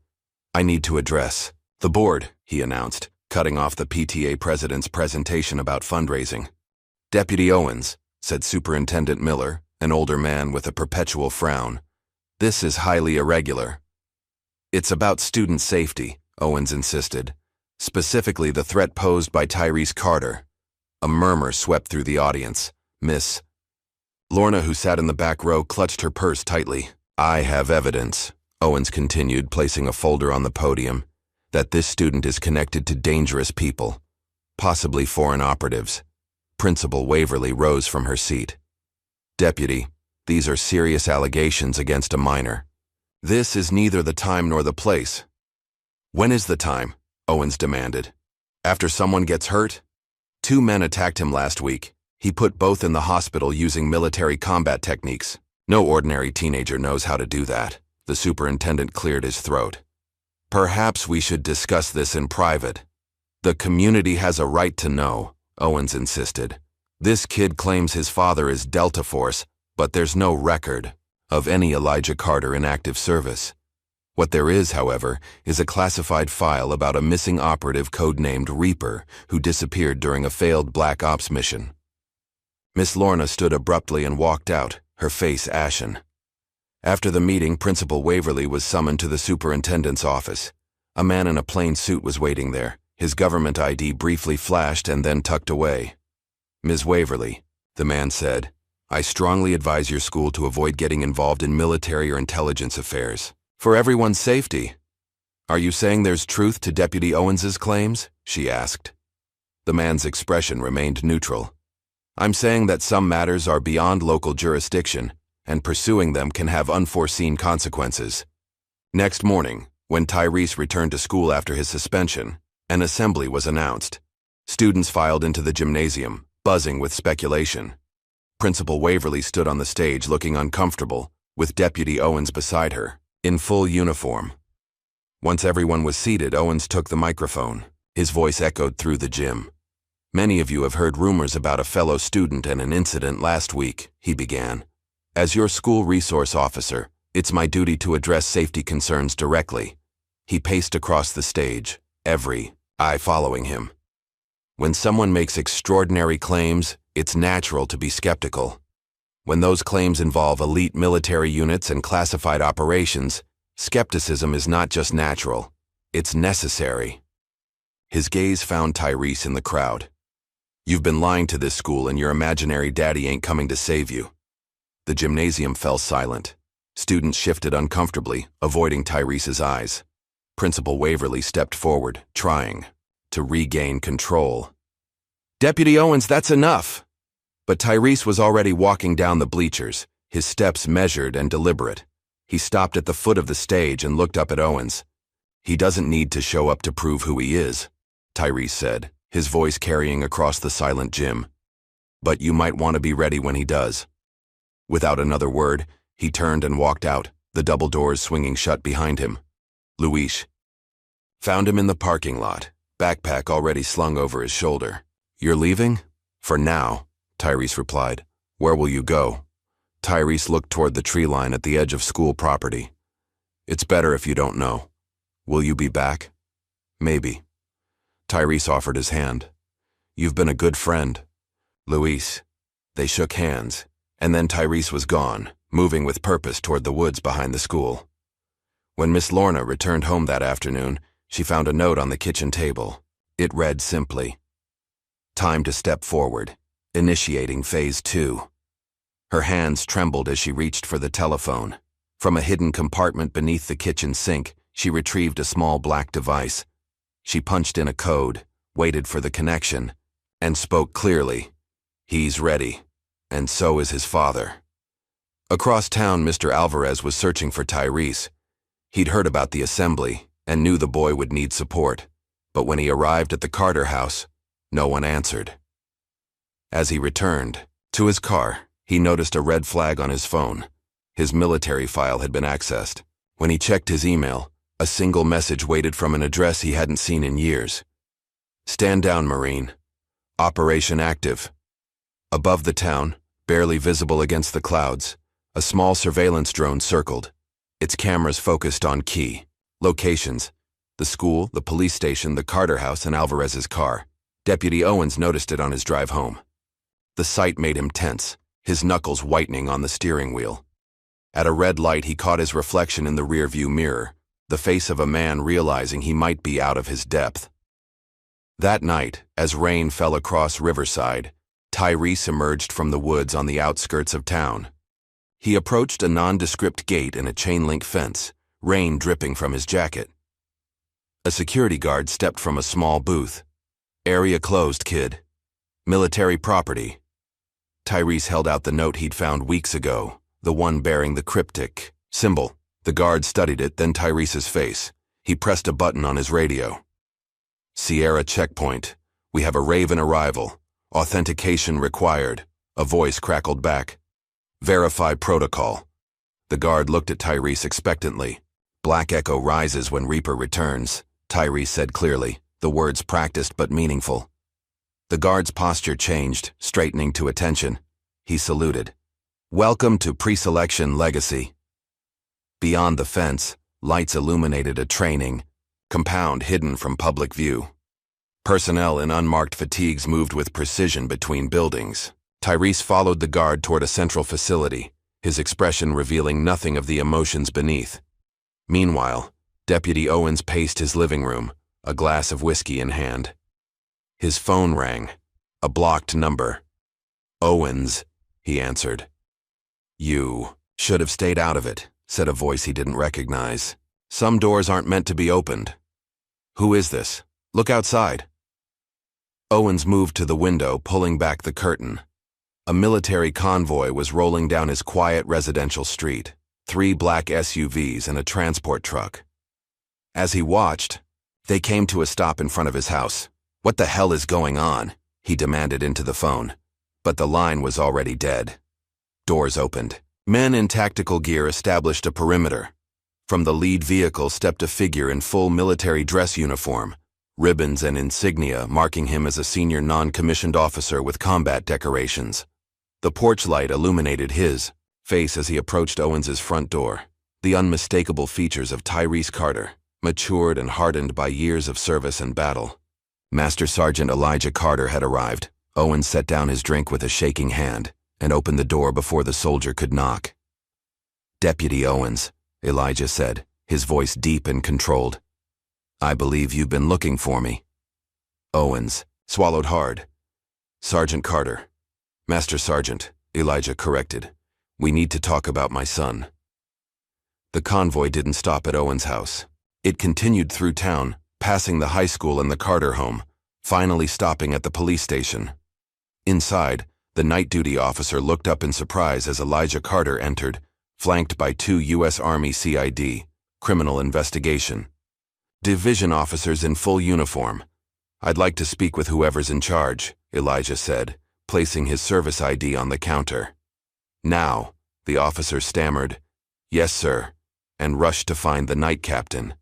A: "I need to address the board," he announced, cutting off the PTA president's presentation about fundraising. "Deputy Owens," said Superintendent Miller, an older man with a perpetual frown, "this is highly irregular." "It's about student safety," Owens insisted, "specifically the threat posed by Tyrese Carter." A murmur swept through the audience. Miss Lorna, who sat in the back row, clutched her purse tightly. "I have evidence," Owens continued, placing a folder on the podium, "that this student is connected to dangerous people, possibly foreign operatives." Principal Waverly rose from her seat. "Deputy, these are serious allegations against a minor. This is neither the time nor the place." "When is the time?" Owens demanded. "After someone gets hurt?" "Two men attacked him last week. He put both in the hospital using military combat techniques. No ordinary teenager knows how to do that." The superintendent cleared his throat. "Perhaps we should discuss this in private." "The community has a right to know," Owens insisted. "This kid claims his father is Delta Force, but there's no record of any Elijah Carter in active service. What there is, however, is a classified file about a missing operative codenamed Reaper who disappeared during a failed Black Ops mission." Miss Lorna stood abruptly and walked out, her face ashen. After the meeting, Principal Waverly was summoned to the superintendent's office. A man in a plain suit was waiting there, his government ID briefly flashed and then tucked away. "Ms. Waverly," the man said, "I strongly advise your school to avoid getting involved in military or intelligence affairs. For everyone's safety." "Are you saying there's truth to Deputy Owens's claims?" she asked. The man's expression remained neutral. "I'm saying that some matters are beyond local jurisdiction, and pursuing them can have unforeseen consequences." Next morning, when Tyrese returned to school after his suspension, an assembly was announced. Students filed into the gymnasium, buzzing with speculation. Principal Waverly stood on the stage looking uncomfortable, with Deputy Owens beside her, in full uniform. Once everyone was seated, Owens took the microphone. His voice echoed through the gym. "Many of you have heard rumors about a fellow student and an incident last week," he began. "As your school resource officer, it's my duty to address safety concerns directly." He paced across the stage, every eye following him. "When someone makes extraordinary claims, it's natural to be skeptical. When those claims involve elite military units and classified operations, skepticism is not just natural, it's necessary." His gaze found Tyrese in the crowd. You've been lying to this school and your imaginary daddy ain't coming to save you. The gymnasium fell silent. Students shifted uncomfortably, avoiding Tyrese's eyes. Principal Waverly stepped forward, trying to regain control. "Deputy Owens, that's enough!" But Tyrese was already walking down the bleachers, his steps measured and deliberate. He stopped at the foot of the stage and looked up at Owens. "He doesn't need to show up to prove who he is," Tyrese said, his voice carrying across the silent gym. "But you might want to be ready when he does." Without another word, he turned and walked out, the double doors swinging shut behind him. Luis found him in the parking lot, backpack already slung over his shoulder. "You're leaving?" "For now," Tyrese replied. "Where will you go?" Tyrese looked toward the tree line at the edge of school property. "It's better if you don't know. Will you be back?" "Maybe." Tyrese offered his hand. "You've been a good friend." "Luis." They shook hands, and then Tyrese was gone, moving with purpose toward the woods behind the school. When Miss Lorna returned home that afternoon, she found a note on the kitchen table. It read simply, "Time to step forward. Initiating Phase 2. Her hands trembled as she reached for the telephone. From a hidden compartment beneath the kitchen sink, she retrieved a small black device. She punched in a code, waited for the connection, and spoke clearly. "He's ready, and so is his father." Across town, Mr. Alvarez was searching for Tyrese. He'd heard about the assembly and knew the boy would need support, but when he arrived at the Carter house, no one answered. As he returned to his car, he noticed a red flag on his phone. His military file had been accessed. When he checked his email, a single message waited from an address he hadn't seen in years. "Stand down, Marine. Operation active." Above the town, barely visible against the clouds, a small surveillance drone circled. Its cameras focused on key locations: the school, the police station, the Carter house, and Alvarez's car. Deputy Owens noticed it on his drive home. The sight made him tense, his knuckles whitening on the steering wheel. At a red light, he caught his reflection in the rearview mirror, the face of a man realizing he might be out of his depth. That night, as rain fell across Riverside, Tyrese emerged from the woods on the outskirts of town. He approached a nondescript gate in a chain-link fence, rain dripping from his jacket. A security guard stepped from a small booth. "Area closed, kid. Military property." Tyrese held out the note he'd found weeks ago, the one bearing the cryptic symbol. The guard studied it, then Tyrese's face. He pressed a button on his radio. "Sierra checkpoint. We have a Raven arrival. Authentication required." A voice crackled back. "Verify protocol." The guard looked at Tyrese expectantly. "Black Echo rises when Reaper returns," Tyrese said clearly, the words practiced but meaningful. The guard's posture changed, straightening to attention. He saluted. "Welcome to Preselection Legacy." Beyond the fence, lights illuminated a training compound hidden from public view. Personnel in unmarked fatigues moved with precision between buildings. Tyrese followed the guard toward a central facility, his expression revealing nothing of the emotions beneath. Meanwhile, Deputy Owens paced his living room, a glass of whiskey in hand. His phone rang. A blocked number. "Owens," he answered. "You should have stayed out of it," said a voice he didn't recognize. "Some doors aren't meant to be opened." "Who is this? Look outside." Owens moved to the window, pulling back the curtain. A military convoy was rolling down his quiet residential street, 3 black SUVs and a transport truck. As he watched, they came to a stop in front of his house. "What the hell is going on?" he demanded into the phone. But the line was already dead. Doors opened. Men in tactical gear established a perimeter. From the lead vehicle stepped a figure in full military dress uniform, ribbons and insignia marking him as a senior non-commissioned officer with combat decorations. The porch light illuminated his face as he approached Owens's front door. The unmistakable features of Tyrese Carter, matured and hardened by years of service and battle. Master Sergeant Elijah Carter had arrived. Owens set down his drink with a shaking hand and opened the door before the soldier could knock. "Deputy Owens," Elijah said, his voice deep and controlled. "I believe you've been looking for me." Owens swallowed hard. Sergeant Carter. Master Sergeant, Elijah corrected. We need to talk about my son. The convoy didn't stop at Owen's house. It continued through town, passing the high school and the Carter home, finally stopping at the police station. Inside, the night duty officer looked up in surprise as Elijah Carter entered, flanked by 2 U.S. Army CID, Criminal Investigation Division officers in full uniform. I'd like to speak with whoever's in charge, Elijah said, placing his service ID on the counter. Now, the officer stammered, Yes, sir, and rushed to find the night captain.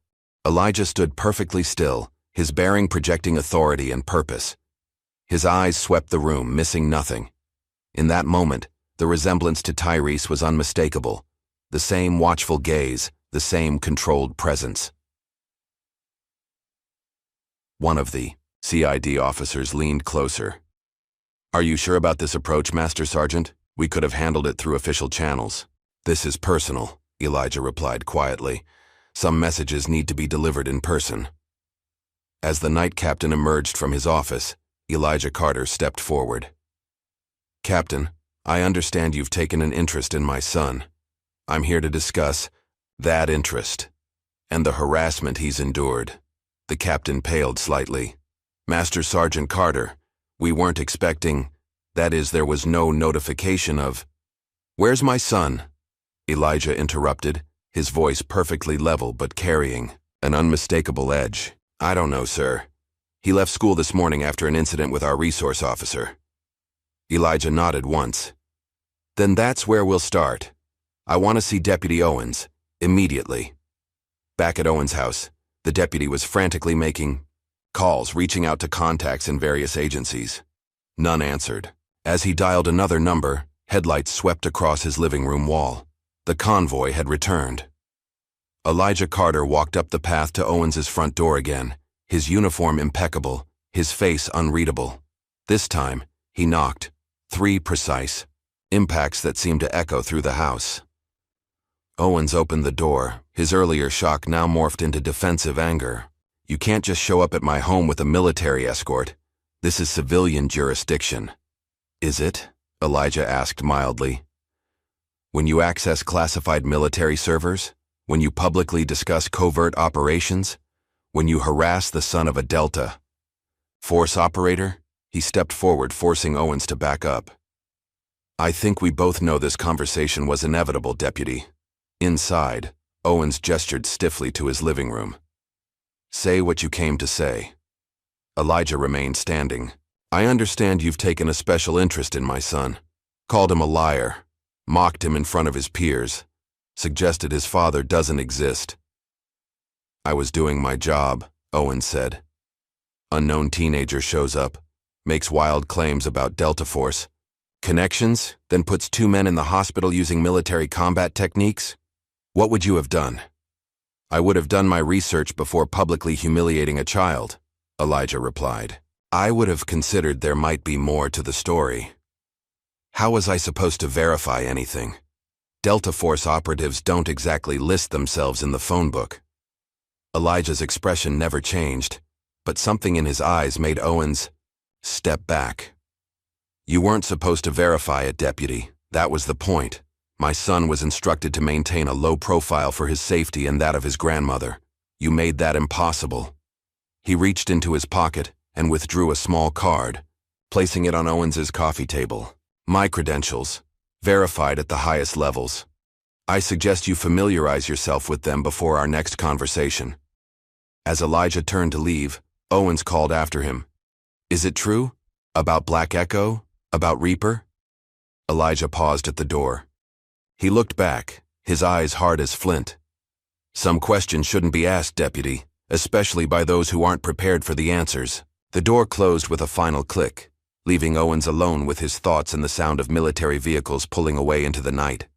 A: Elijah stood perfectly still, his bearing projecting authority and purpose. His eyes swept the room, missing nothing. In that moment, the resemblance to Tyrese was unmistakable. The same watchful gaze, the same controlled presence. One of the CID officers leaned closer. Are you sure about this approach, Master Sergeant? We could have handled it through official channels. This is personal, Elijah replied quietly. Some messages need to be delivered in person. As the night captain emerged from his office, Elijah Carter stepped forward. Captain, I understand you've taken an interest in my son. I'm here to discuss that interest and the harassment he's endured. The captain paled slightly. Master Sergeant Carter, we weren't expecting, that is, there was no notification of. Where's my son? Elijah interrupted, his voice perfectly level but carrying an unmistakable edge. I don't know, sir. He left school this morning after an incident with our resource officer. Elijah nodded once. Then that's where we'll start. I want to see Deputy Owens, immediately. Back at Owens' house, the deputy was frantically making calls, reaching out to contacts in various agencies. None answered. As he dialed another number, headlights swept across his living room wall. The convoy had returned. Elijah Carter walked up the path to Owens' front door again, his uniform impeccable, his face unreadable. This time, he knocked. 3 precise impacts that seemed to echo through the house. Owens opened the door, his earlier shock now morphed into defensive anger. You can't just show up at my home with a military escort. This is civilian jurisdiction. Is it? Elijah asked mildly. When you access classified military servers? When you publicly discuss covert operations? When you harass the son of a Delta Force operator? He stepped forward, forcing Owens to back up. I think we both know this conversation was inevitable, Deputy. Inside, Owens gestured stiffly to his living room. Say what you came to say. Elijah remained standing. I understand you've taken a special interest in my son. Called him a liar. Mocked him in front of his peers. Suggested his father doesn't exist. I was doing my job, Owens said. Unknown teenager shows up. Makes wild claims about Delta Force. Connections, then puts 2 men in the hospital using military combat techniques? What would you have done? I would have done my research before publicly humiliating a child, Elijah replied. I would have considered there might be more to the story. How was I supposed to verify anything? Delta Force operatives don't exactly list themselves in the phone book. Elijah's expression never changed, but something in his eyes made Owens step back. You weren't supposed to verify it, Deputy. That was the point. My son was instructed to maintain a low profile for his safety and that of his grandmother. You made that impossible. He reached into his pocket and withdrew a small card, placing it on Owens's coffee table. My credentials, verified at the highest levels. I suggest you familiarize yourself with them before our next conversation. As Elijah turned to leave, Owens called after him. Is it true? About Black Echo? About Reaper? Elijah paused at the door. He looked back, his eyes hard as flint. Some questions shouldn't be asked, Deputy, especially by those who aren't prepared for the answers. The door closed with a final click, leaving Owens alone with his thoughts and the sound of military vehicles pulling away into the night.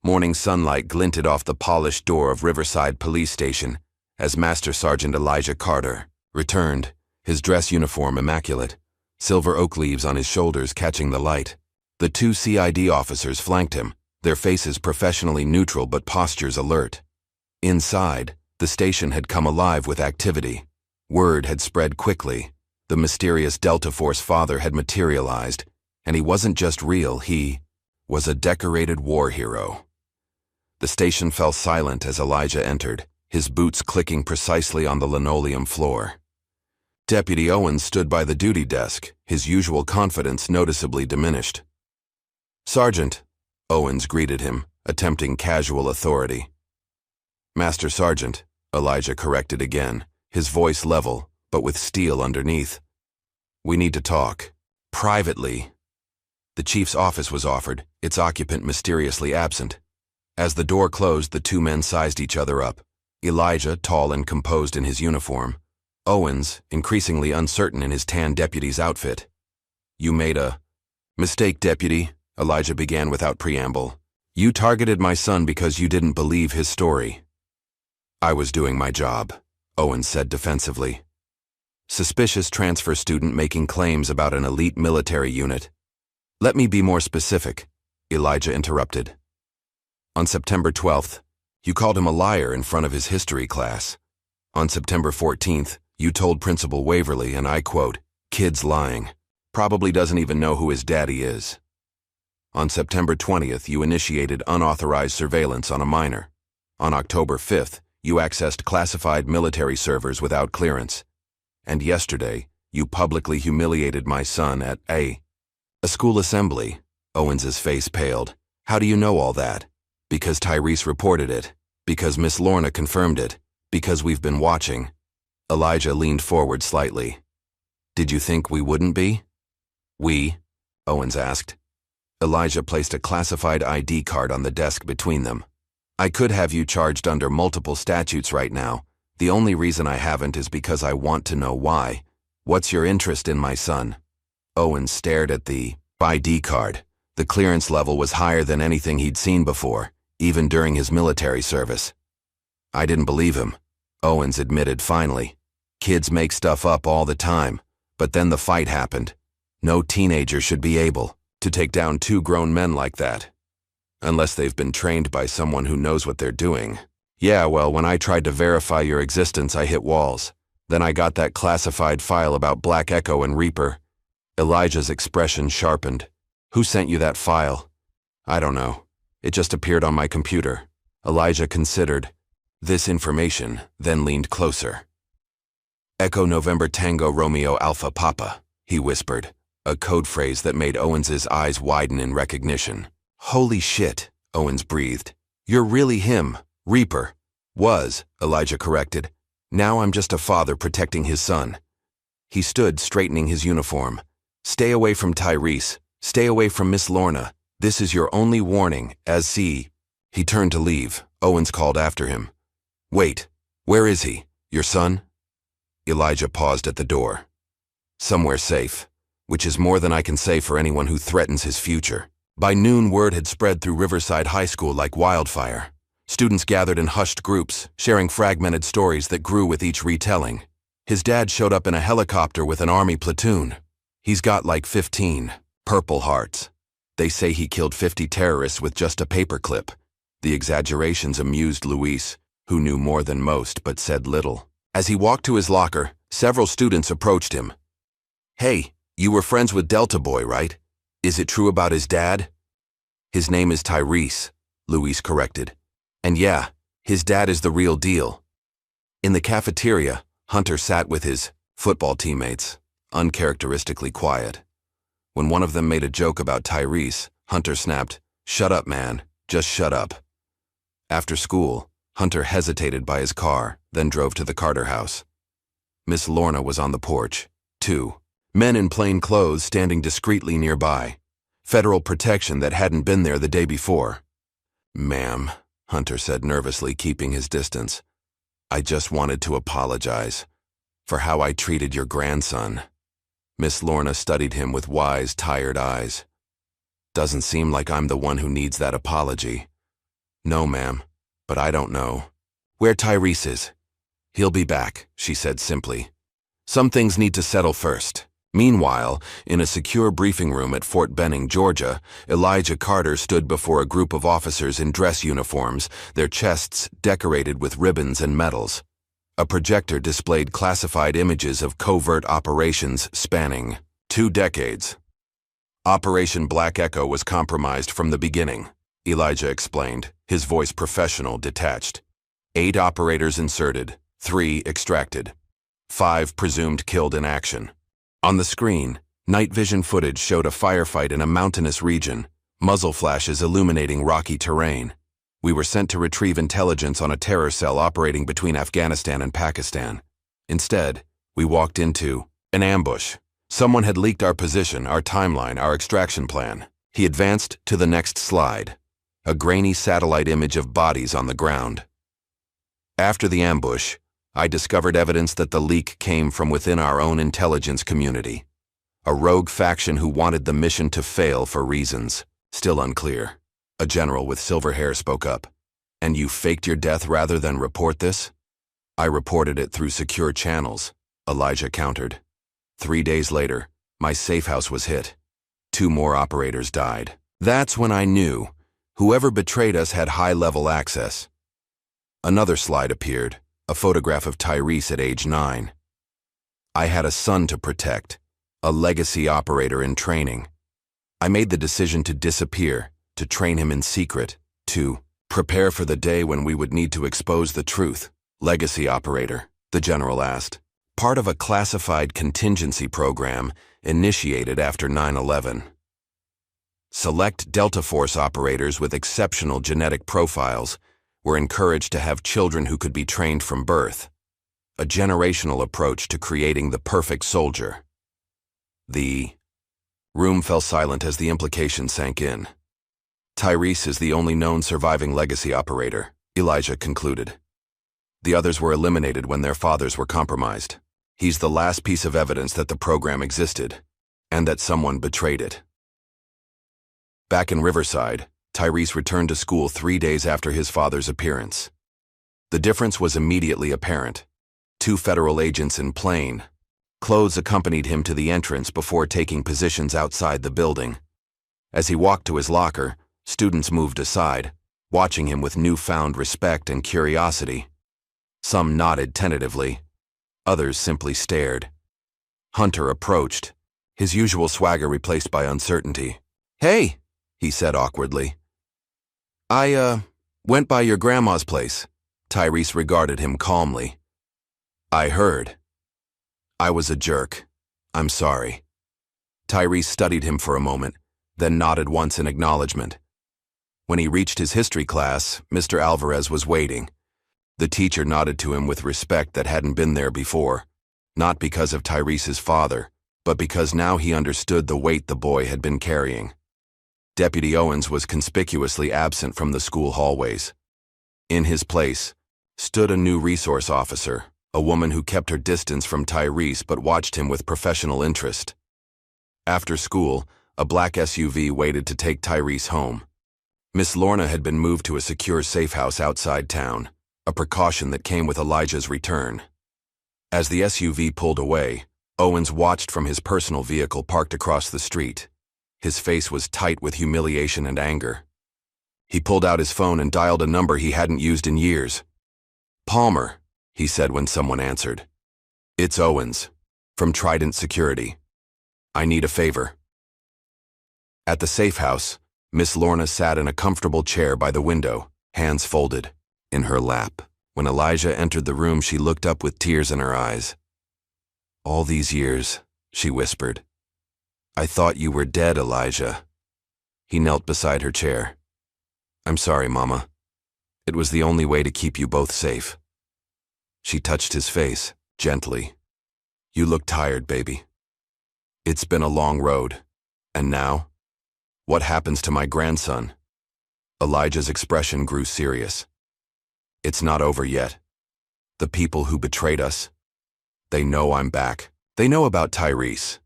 A: Morning sunlight glinted off the polished door of Riverside Police Station as Master Sergeant Elijah Carter returned, his dress uniform immaculate, silver oak leaves on his shoulders catching the light. The 2 CID officers flanked him, their faces professionally neutral but postures alert. Inside, the station had come alive with activity. Word had spread quickly. The mysterious Delta Force father had materialized, and he wasn't just real, he was a decorated war hero. The station fell silent as Elijah entered, his boots clicking precisely on the linoleum floor. Deputy Owens stood by the duty desk, his usual confidence noticeably diminished. "Sergeant," Owens greeted him, attempting casual authority. "Master Sergeant," Elijah corrected again, his voice level, but with steel underneath. "We need to talk. Privately." The chief's office was offered, its occupant mysteriously absent. As the door closed, the two men sized each other up. Elijah, tall and composed in his uniform. Owens, increasingly uncertain in his tan deputy's outfit. "You made a mistake, deputy," Elijah began without preamble. "You targeted my son because you didn't believe his story." "I was doing my job," Owens said defensively. "Suspicious transfer student making claims about an elite military unit." "Let me be more specific," Elijah interrupted. "On September 12th, you called him a liar in front of his history class. On September 14th, you told Principal Waverly, and I quote, 'Kid's lying. Probably doesn't even know who his daddy is.' On September 20th, you initiated unauthorized surveillance on a minor. On October 5th, you accessed classified military servers without clearance. And yesterday, you publicly humiliated my son at a school assembly." Owens's face paled. "How do you know all that?" "Because Tyrese reported it. Because Miss Lorna confirmed it. Because we've been watching." Elijah leaned forward slightly. "Did you think we wouldn't be?" "We?" Owens asked. Elijah placed a classified ID card on the desk between them. "I could have you charged under multiple statutes right now. The only reason I haven't is because I want to know why. What's your interest in my son?" Owens stared at the ID card. The clearance level was higher than anything he'd seen before, even during his military service. "I didn't believe him," Owens admitted finally. "Kids make stuff up all the time, but then the fight happened. No teenager should be able to take down two grown men like that. Unless they've been trained by someone who knows what they're doing. Yeah, well, when I tried to verify your existence, I hit walls. Then I got that classified file about Black Echo and Reaper." Elijah's expression sharpened. "Who sent you that file?" "I don't know. It just appeared on my computer." Elijah considered this information, then leaned closer. "Echo November Tango Romeo Alpha Papa," he whispered, a code phrase that made Owens's eyes widen in recognition. "Holy shit," Owens breathed. "You're really him. Reaper." "Was," Elijah corrected. "Now I'm just a father protecting his son." He stood, straightening his uniform. "Stay away from Tyrese. Stay away from Miss Lorna. This is your only warning, as see." He turned to leave. Owens called after him. "Wait, where is he? Your son?" Elijah paused at the door. "Somewhere safe, which is more than I can say for anyone who threatens his future." By noon, word had spread through Riverside High School like wildfire. Students gathered in hushed groups, sharing fragmented stories that grew with each retelling. His dad showed up in a helicopter with an army platoon. He's got like 15 Purple Hearts. They say he killed 50 terrorists with just a paperclip. The exaggerations amused Luis, who knew more than most but said little. As he walked to his locker, several students approached him. "Hey, you were friends with Delta Boy, right? Is it true about his dad?" "His name is Tyrese," Luis corrected. "And yeah, his dad is the real deal." In the cafeteria, Hunter sat with his football teammates, uncharacteristically quiet. When one of them made a joke about Tyrese, Hunter snapped, "Shut up, man. Just shut up." After school, Hunter hesitated by his car, then drove to the Carter house. Miss Lorna was on the porch. Two men in plain clothes standing discreetly nearby. Federal protection that hadn't been there the day before. "Ma'am," Hunter said nervously, keeping his distance. "I just wanted to apologize for how I treated your grandson." Miss Lorna studied him with wise, tired eyes. "Doesn't seem like I'm the one who needs that apology." "No, ma'am, but I don't know where Tyrese is." "He'll be back," she said simply. "Some things need to settle first." Meanwhile, in a secure briefing room at Fort Benning, Georgia, Elijah Carter stood before a group of officers in dress uniforms, their chests decorated with ribbons and medals. A projector displayed classified images of covert operations spanning 2 decades. Operation Black Echo was compromised from the beginning, Elijah explained, his voice professional, detached. 8 operators inserted, 3 extracted. 5 presumed killed in action. On the screen, night vision footage showed a firefight in a mountainous region, muzzle flashes illuminating rocky terrain. We were sent to retrieve intelligence on a terror cell operating between Afghanistan and Pakistan. Instead, we walked into an ambush. Someone had leaked our position, our timeline, our extraction plan. He advanced to the next slide, a grainy satellite image of bodies on the ground. After the ambush, I discovered evidence that the leak came from within our own intelligence community. A rogue faction who wanted the mission to fail for reasons still unclear. A general with silver hair spoke up. "And you faked your death rather than report this?" "I reported it through secure channels," Elijah countered. 3 days later, my safe house was hit. 2 more operators died. That's when I knew whoever betrayed us had high-level access. Another slide appeared, a photograph of Tyrese at age 9. I had a son to protect, a legacy operator in training. I made the decision to disappear, to train him in secret, to prepare for the day when we would need to expose the truth. "Legacy operator?" the general asked. "Part of a classified contingency program initiated after 9/11. Select Delta Force operators with exceptional genetic profiles were encouraged to have children who could be trained from birth. A generational approach to creating the perfect soldier." The room fell silent as the implication sank in. "Tyrese is the only known surviving legacy operator," Elijah concluded. "The others were eliminated when their fathers were compromised. He's the last piece of evidence that the program existed, and that someone betrayed it." Back in Riverside, Tyrese returned to school 3 days after his father's appearance. The difference was immediately apparent. 2 federal agents in plain clothes accompanied him to the entrance before taking positions outside the building. As he walked to his locker, students moved aside, watching him with newfound respect and curiosity. Some nodded tentatively. Others simply stared. Hunter approached, his usual swagger replaced by uncertainty. "Hey," he said awkwardly. I went by your grandma's place." Tyrese regarded him calmly. "I heard. I was a jerk. I'm sorry." Tyrese studied him for a moment, then nodded once in acknowledgement. When he reached his history class, Mr. Alvarez was waiting. The teacher nodded to him with respect that hadn't been there before, not because of Tyrese's father, but because now he understood the weight the boy had been carrying. Deputy Owens was conspicuously absent from the school hallways. In his place stood a new resource officer, a woman who kept her distance from Tyrese but watched him with professional interest. After school, a black SUV waited to take Tyrese home. Miss Lorna had been moved to a secure safe house outside town, a precaution that came with Elijah's return. As the SUV pulled away, Owens watched from his personal vehicle parked across the street. His face was tight with humiliation and anger. He pulled out his phone and dialed a number he hadn't used in years. "Palmer," he said when someone answered. "It's Owens, from Trident Security. I need a favor." At the safe house, Miss Lorna sat in a comfortable chair by the window, hands folded, in her lap. When Elijah entered the room, she looked up with tears in her eyes. "All these years," she whispered. "I thought you were dead, Elijah." He knelt beside her chair. "I'm sorry, Mama. It was the only way to keep you both safe." She touched his face, gently. "You look tired, baby. It's been a long road. And now? What happens to my grandson?" Elijah's expression grew serious. "It's not over yet. The people who betrayed us, they know I'm back. They know about Tyrese."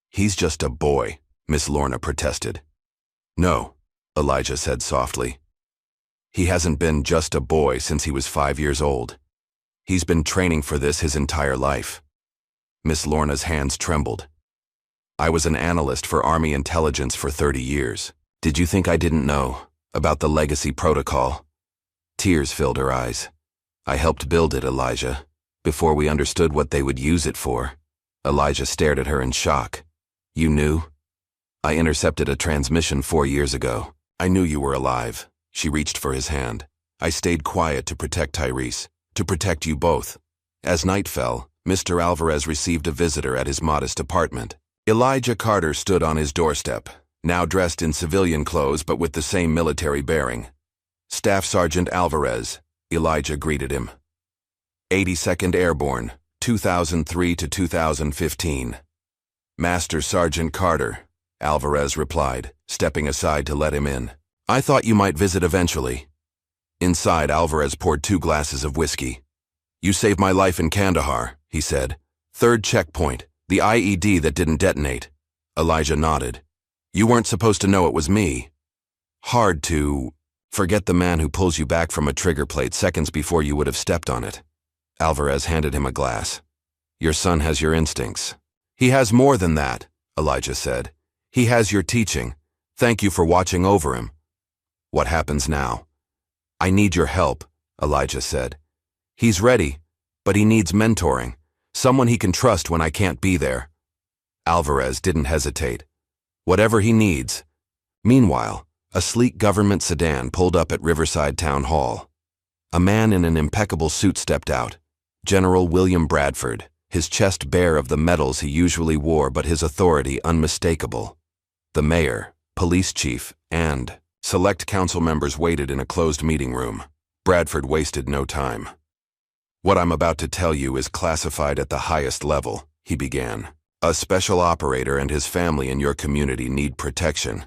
A: "He's just a boy," Miss Lorna protested. "No," Elijah said softly. "He hasn't been just a boy since he was 5 years old. He's been training for this his entire life." Miss Lorna's hands trembled. "I was an analyst for Army intelligence for 30 years. Did you think I didn't know about the legacy protocol?" Tears filled her eyes. "I helped build it, Elijah. before we understood what they would use it for. Elijah stared at her in shock. You knew? I intercepted a transmission 4 years ago. I knew you were alive. She reached for his hand. I stayed quiet to protect Tyrese, to protect you both. As night fell, Mr. Alvarez received a visitor at his modest apartment. Elijah Carter stood on his doorstep, now dressed in civilian clothes but with the same military bearing. Staff Sergeant Alvarez, Elijah greeted him. 82nd Airborne, 2003 to 2015. Master Sergeant Carter, Alvarez replied, stepping aside to let him in. I thought you might visit eventually. Inside, Alvarez poured 2 glasses of whiskey. You saved my life in Kandahar, he said. 3rd checkpoint, the IED that didn't detonate. Elijah nodded. You weren't supposed to know it was me. Hard to forget the man who pulls you back from a trigger plate seconds before you would have stepped on it. Alvarez handed him a glass. Your son has your instincts. He has more than that, Elijah said. He has your teaching. Thank you for watching over him. What happens now? I need your help, Elijah said. He's ready, but he needs mentoring, someone he can trust when I can't be there. Alvarez didn't hesitate. Whatever he needs. Meanwhile, a sleek government sedan pulled up at Riverside Town Hall. A man in an impeccable suit stepped out. General William Bradford, his chest bare of the medals he usually wore but his authority unmistakable. The mayor, police chief, and select council members waited in a closed meeting room. Bradford wasted no time. What I'm about to tell you is classified at the highest level, he began. A special operator and his family in your community need protection.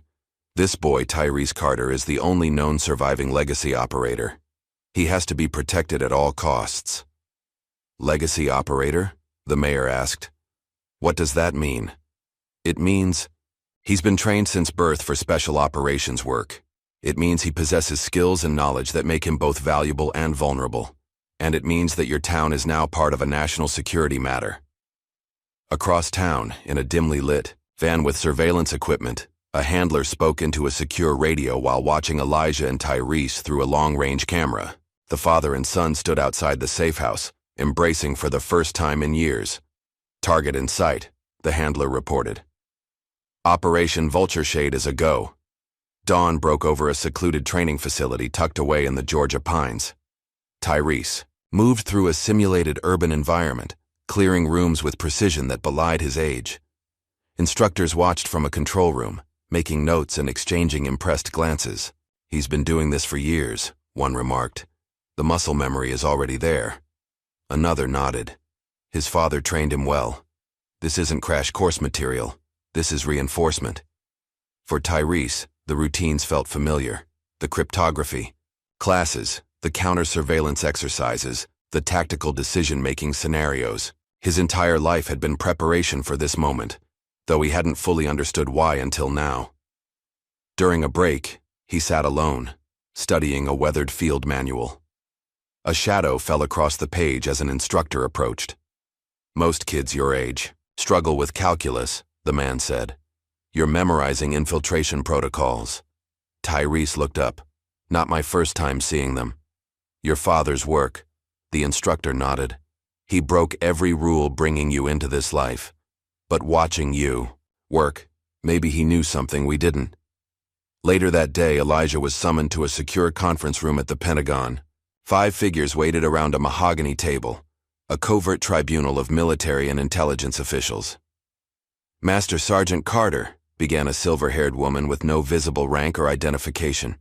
A: This boy, Tyrese Carter, is the only known surviving legacy operator. He has to be protected at all costs. Legacy operator? The mayor asked. What does that mean? It means he's been trained since birth for special operations work. It means he possesses skills and knowledge that make him both valuable and vulnerable. And it means that your town is now part of a national security matter. Across town, in a dimly lit van with surveillance equipment, a handler spoke into a secure radio while watching Elijah and Tyrese through a long-range camera. The father and son stood outside the safe house, embracing for the first time in years. Target in sight, the handler reported. Operation Vulture Shade is a go. Dawn broke over a secluded training facility tucked away in the Georgia pines. Tyrese moved through a simulated urban environment, clearing rooms with precision that belied his age. Instructors watched from a control room, making notes and exchanging impressed glances. He's been doing this for years, one remarked. The muscle memory is already there. Another nodded. His father trained him well. This isn't crash course material. This is reinforcement. For Tyrese, the routines felt familiar. The cryptography, classes, the counter-surveillance exercises, the tactical decision-making scenarios. His entire life had been preparation for this moment, though he hadn't fully understood why until now. During a break, he sat alone, studying a weathered field manual. A shadow fell across the page as an instructor approached. Most kids your age struggle with calculus, the man said. You're memorizing infiltration protocols. Tyrese looked up. Not my first time seeing them. Your father's work, the instructor nodded. He broke every rule bringing you into this life. But watching you work, maybe he knew something we didn't. Later that day, Elijah was summoned to a secure conference room at the Pentagon. 5 figures waited around a mahogany table, a covert tribunal of military and intelligence officials. Master Sergeant Carter, began a silver-haired woman with no visible rank or identification.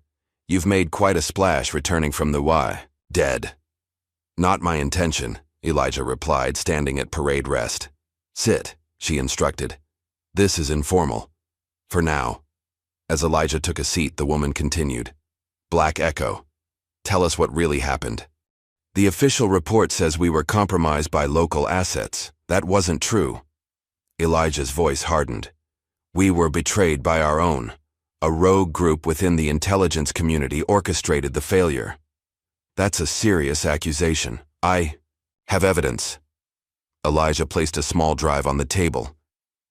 A: You've made quite a splash returning from the dead. Not my intention, Elijah replied, standing at parade rest. Sit, she instructed. This is informal. For now. As Elijah took a seat, the woman continued. Black Echo. Tell us what really happened. The official report says we were compromised by local assets. That wasn't true. Elijah's voice hardened. We were betrayed by our own. A rogue group within the intelligence community orchestrated the failure. That's a serious accusation. I have evidence. Elijah placed a small drive on the table.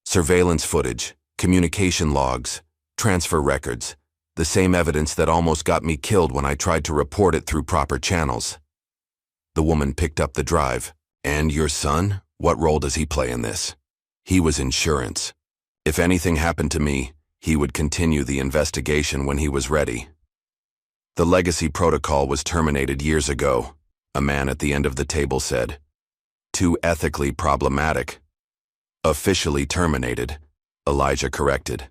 A: Surveillance footage, communication logs, transfer records, the same evidence that almost got me killed when I tried to report it through proper channels. The woman picked up the drive. And your son? What role does he play in this? He was insurance. If anything happened to me, he would continue the investigation when he was ready. The legacy protocol was terminated years ago, a man at the end of the table said. Too ethically problematic. Officially terminated, Elijah corrected.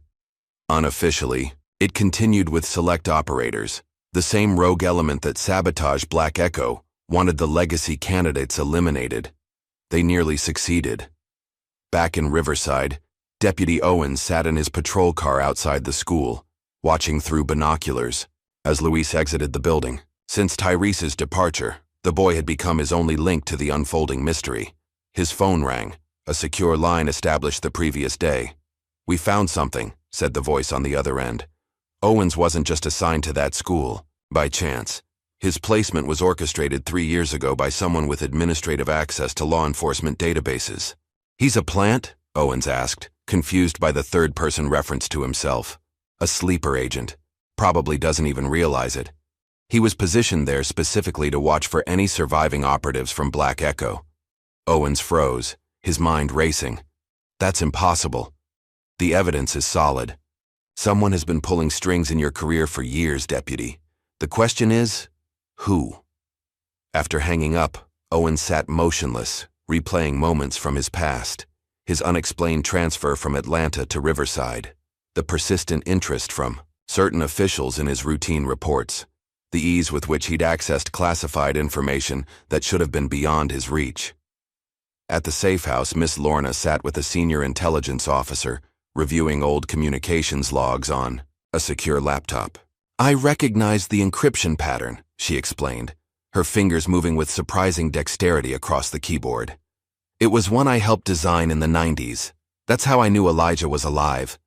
A: Unofficially, it continued with select operators. The same rogue element that sabotaged Black Echo wanted the legacy candidates eliminated. They nearly succeeded. Back in Riverside, Deputy Owens sat in his patrol car outside the school, watching through binoculars as Luis exited the building. Since Tyrese's departure, the boy had become his only link to the unfolding mystery. His phone rang, a secure line established the previous day. "We found something," said the voice on the other end. Owens wasn't just assigned to that school by chance. His placement was orchestrated 3 years ago by someone with administrative access to law enforcement databases. "He's a plant?" Owens asked, confused by the third-person reference to himself. "A sleeper agent. Probably doesn't even realize it. He was positioned there specifically to watch for any surviving operatives from Black Echo." Owens froze, his mind racing. "That's impossible. The evidence is solid. Someone has been pulling strings in your career for years, Deputy. The question is, who?" After hanging up, Owens sat motionless, replaying moments from his past. His unexplained transfer from Atlanta to Riverside. The persistent interest from certain officials in his routine reports. The ease with which he'd accessed classified information that should have been beyond his reach. At the safe house, Miss Lorna sat with a senior intelligence officer, reviewing old communications logs on a secure laptop. "I recognized the encryption pattern," she explained, her fingers moving with surprising dexterity across the keyboard. "It was one I helped design in the 90s. That's how I knew Elijah was alive."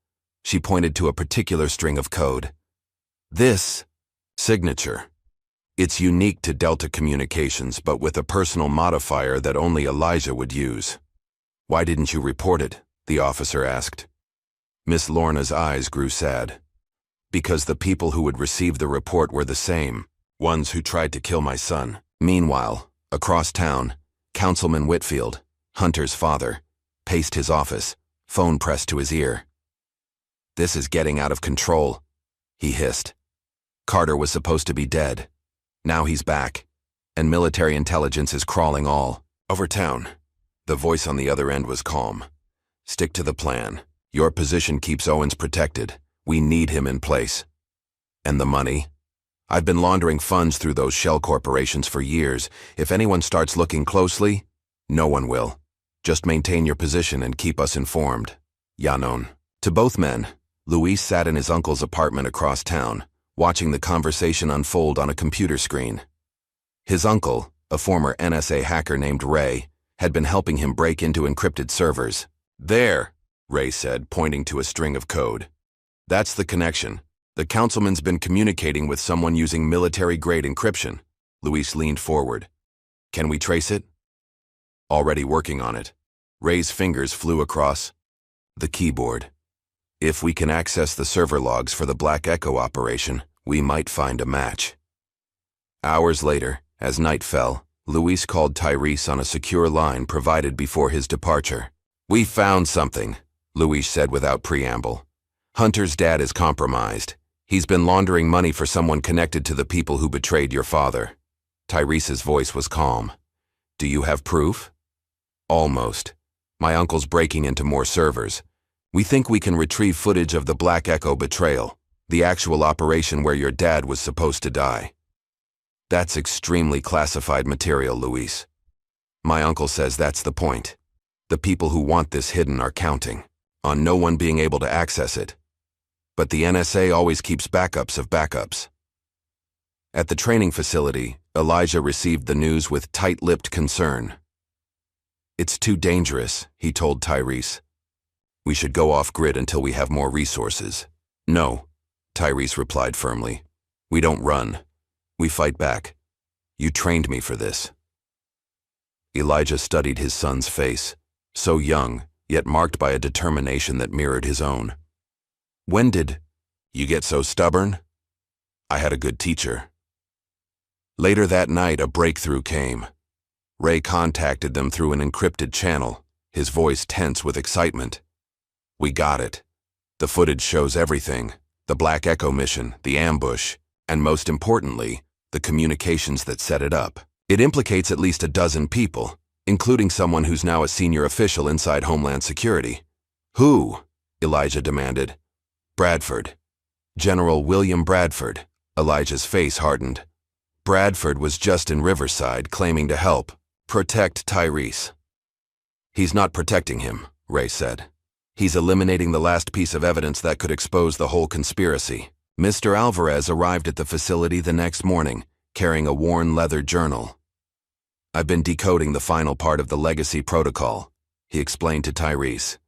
A: She pointed to a particular string of code. "This signature. It's unique to Delta Communications, but with a personal modifier that only Elijah would use." "Why didn't you report it?" the officer asked. Miss Lorna's eyes grew sad. "Because the people who would receive the report were the same, ones who tried to kill my son." Meanwhile, across town, Councilman Whitfield, Hunter's father, paced his office, phone pressed to his ear. "This is getting out of control," he hissed. "Carter was supposed to be dead. Now he's back, and military intelligence is crawling all over town." The voice on the other end was calm. "Stick to the plan. Your position keeps Owens protected. We need him in place." "And the money?" "I've been laundering funds through those shell corporations for years. If anyone starts looking closely, no one will. Just maintain your position and keep us informed." Yanon. To both men, Luis sat in his uncle's apartment across town, watching the conversation unfold on a computer screen. His uncle, a former NSA hacker named Ray, had been helping him break into encrypted servers. "There," Ray said, pointing to a string of code. "That's the connection. The councilman's been communicating with someone using military-grade encryption." Luis leaned forward. "Can we trace it?" "Already working on it." Ray's fingers flew across the keyboard. "If we can access the server logs for the Black Echo operation, we might find a match." Hours later, as night fell, Luis called Tyrese on a secure line provided before his departure. "We found something," Luis said without preamble. "Hunter's dad is compromised. He's been laundering money for someone connected to the people who betrayed your father." Tyrese's voice was calm. "Do you have proof?" "Almost. My uncle's breaking into more servers. We think we can retrieve footage of the Black Echo betrayal, the actual operation where your dad was supposed to die." "That's extremely classified material, Luis. My uncle says that's the point. The people who want this hidden are counting on no one being able to access it. But the NSA always keeps backups of backups." At the training facility, Elijah received the news with tight-lipped concern. "It's too dangerous," he told Tyrese. "We should go off-grid until we have more resources." "No," Tyrese replied firmly. "We don't run. We fight back. You trained me for this." Elijah studied his son's face, so young, yet marked by a determination that mirrored his own. "When did you get so stubborn?" "I had a good teacher." Later that night, a breakthrough came. Ray contacted them through an encrypted channel, his voice tense with excitement. We got it. The footage shows everything. The Black Echo mission, the ambush, and most importantly, the communications that set it up. It implicates at least a dozen people, including someone who's now a senior official inside Homeland Security. Who? Elijah demanded. Bradford. General William Bradford. Elijah's face hardened. Bradford was just in Riverside claiming to help protect Tyrese. He's not protecting him, Ray said. He's eliminating the last piece of evidence that could expose the whole conspiracy. Mr. Alvarez arrived at the facility the next morning, carrying a worn leather journal. I've been decoding the final part of the Legacy Protocol, he explained to Tyrese.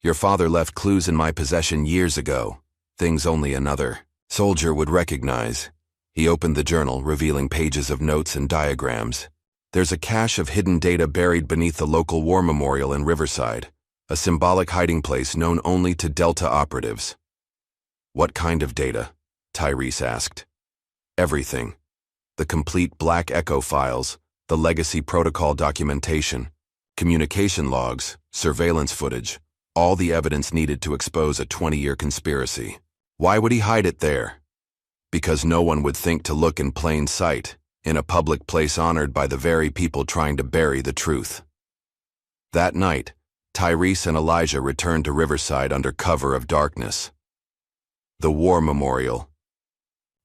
A: Your father left clues in my possession years ago, things only another soldier would recognize. He opened the journal, revealing pages of notes and diagrams. There's a cache of hidden data buried beneath the local war memorial in Riverside, a symbolic hiding place known only to Delta operatives. What kind of data? Tyrese asked. Everything. The complete Black Echo files, the Legacy Protocol documentation, communication logs, surveillance footage, all the evidence needed to expose a 20-year conspiracy. Why would he hide it there? Because no one would think to look in plain sight, in a public place honored by the very people trying to bury the truth. That night, Tyrese and Elijah returned to Riverside under cover of darkness. The War Memorial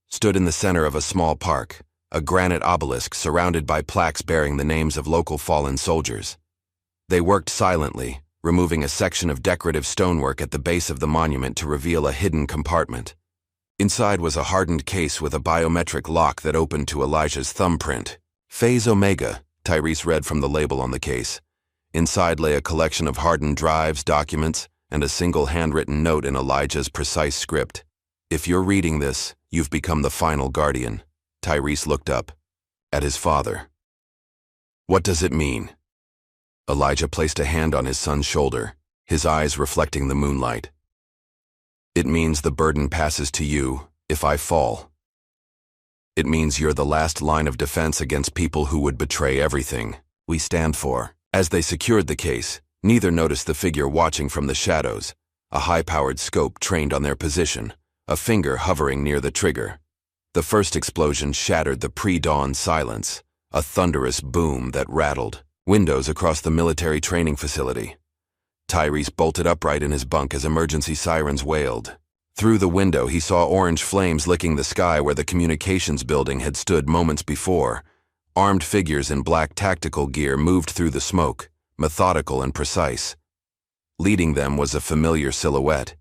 A: stood in the center of a small park, a granite obelisk surrounded by plaques bearing the names of local fallen soldiers. They worked silently, removing a section of decorative stonework at the base of the monument to reveal a hidden compartment. Inside was a hardened case with a biometric lock that opened to Elijah's thumbprint. Phase Omega, Tyrese read from the label on the case. Inside lay a collection of hardened drives, documents, and a single handwritten note in Elijah's precise script. If you're reading this, you've become the final guardian. Tyrese looked up at his father. What does it mean? Elijah placed a hand on his son's shoulder, his eyes reflecting the moonlight. It means the burden passes to you if I fall. It means you're the last line of defense against people who would betray everything we stand for. As they secured the case, neither noticed the figure watching from the shadows, a high-powered scope trained on their position, a finger hovering near the trigger. The first explosion shattered the pre-dawn silence, a thunderous boom that rattled windows across the military training facility. Tyrese bolted upright in his bunk as emergency sirens wailed. Through the window, he saw orange flames licking the sky where the communications building had stood moments before. Armed figures in black tactical gear moved through the smoke, methodical and precise. Leading them was a familiar silhouette.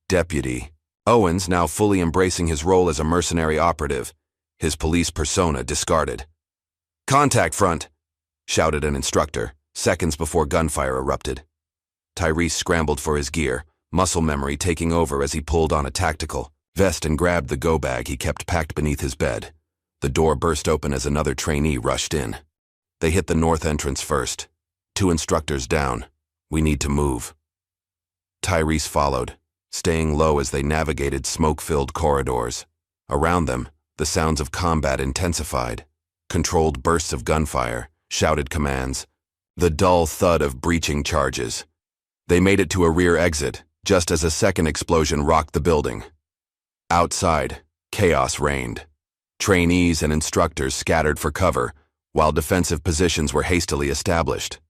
A: Deputy Owens, now fully embracing his role as a mercenary operative, his police persona discarded. "Contact front!" shouted an instructor, seconds before gunfire erupted. Tyrese scrambled for his gear, muscle memory taking over as he pulled on a tactical vest and grabbed the go bag he kept packed beneath his bed. The door burst open as another trainee rushed in. They hit the north entrance first. 2 instructors down. We need to move. Tyrese followed, staying low as they navigated smoke-filled corridors. Around them, the sounds of combat intensified. Controlled bursts of gunfire, shouted commands, the dull thud of breaching charges. They made it to a rear exit, just as a second explosion rocked the building. Outside, chaos reigned. Trainees and instructors scattered for cover, while defensive positions were hastily established.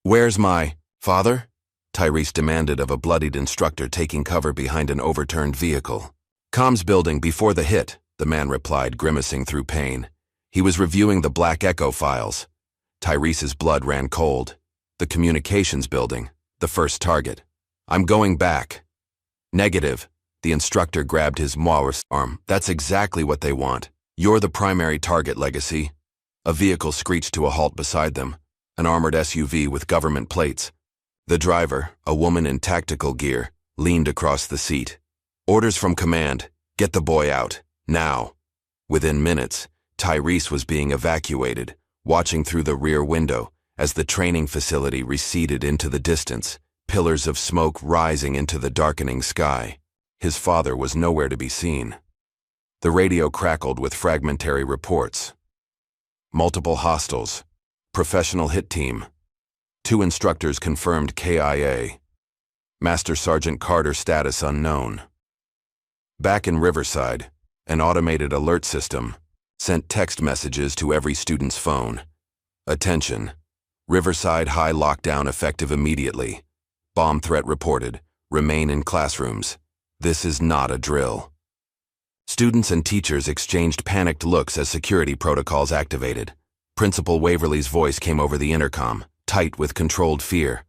A: "Where's my father?" Tyrese demanded of a bloodied instructor taking cover behind an overturned vehicle. "Comms building before the hit," the man replied, grimacing through pain. He was reviewing the Black Echo files. Tyrese's blood ran cold. The communications building, the first target. "I'm going back." "Negative." The instructor grabbed his Maoist arm. "That's exactly what they want. You're the primary target, Legacy." A vehicle screeched to a halt beside them, an armored SUV with government plates. The driver, a woman in tactical gear, leaned across the seat. "Orders from command. Get the boy out. Now." Within minutes, Tyrese was being evacuated, watching through the rear window as the training facility receded into the distance, pillars of smoke rising into the darkening sky. His father was nowhere to be seen. The radio crackled with fragmentary reports. Multiple hostiles. Professional hit team. 2 instructors confirmed KIA. Master Sergeant Carter status unknown. Back in Riverside, an automated alert system sent text messages to every student's phone. Attention. Riverside High lockdown effective immediately. Bomb threat reported. Remain in classrooms. This is not a drill. Students and teachers exchanged panicked looks as security protocols activated. Principal Waverly's voice came over the intercom, tight with controlled fear.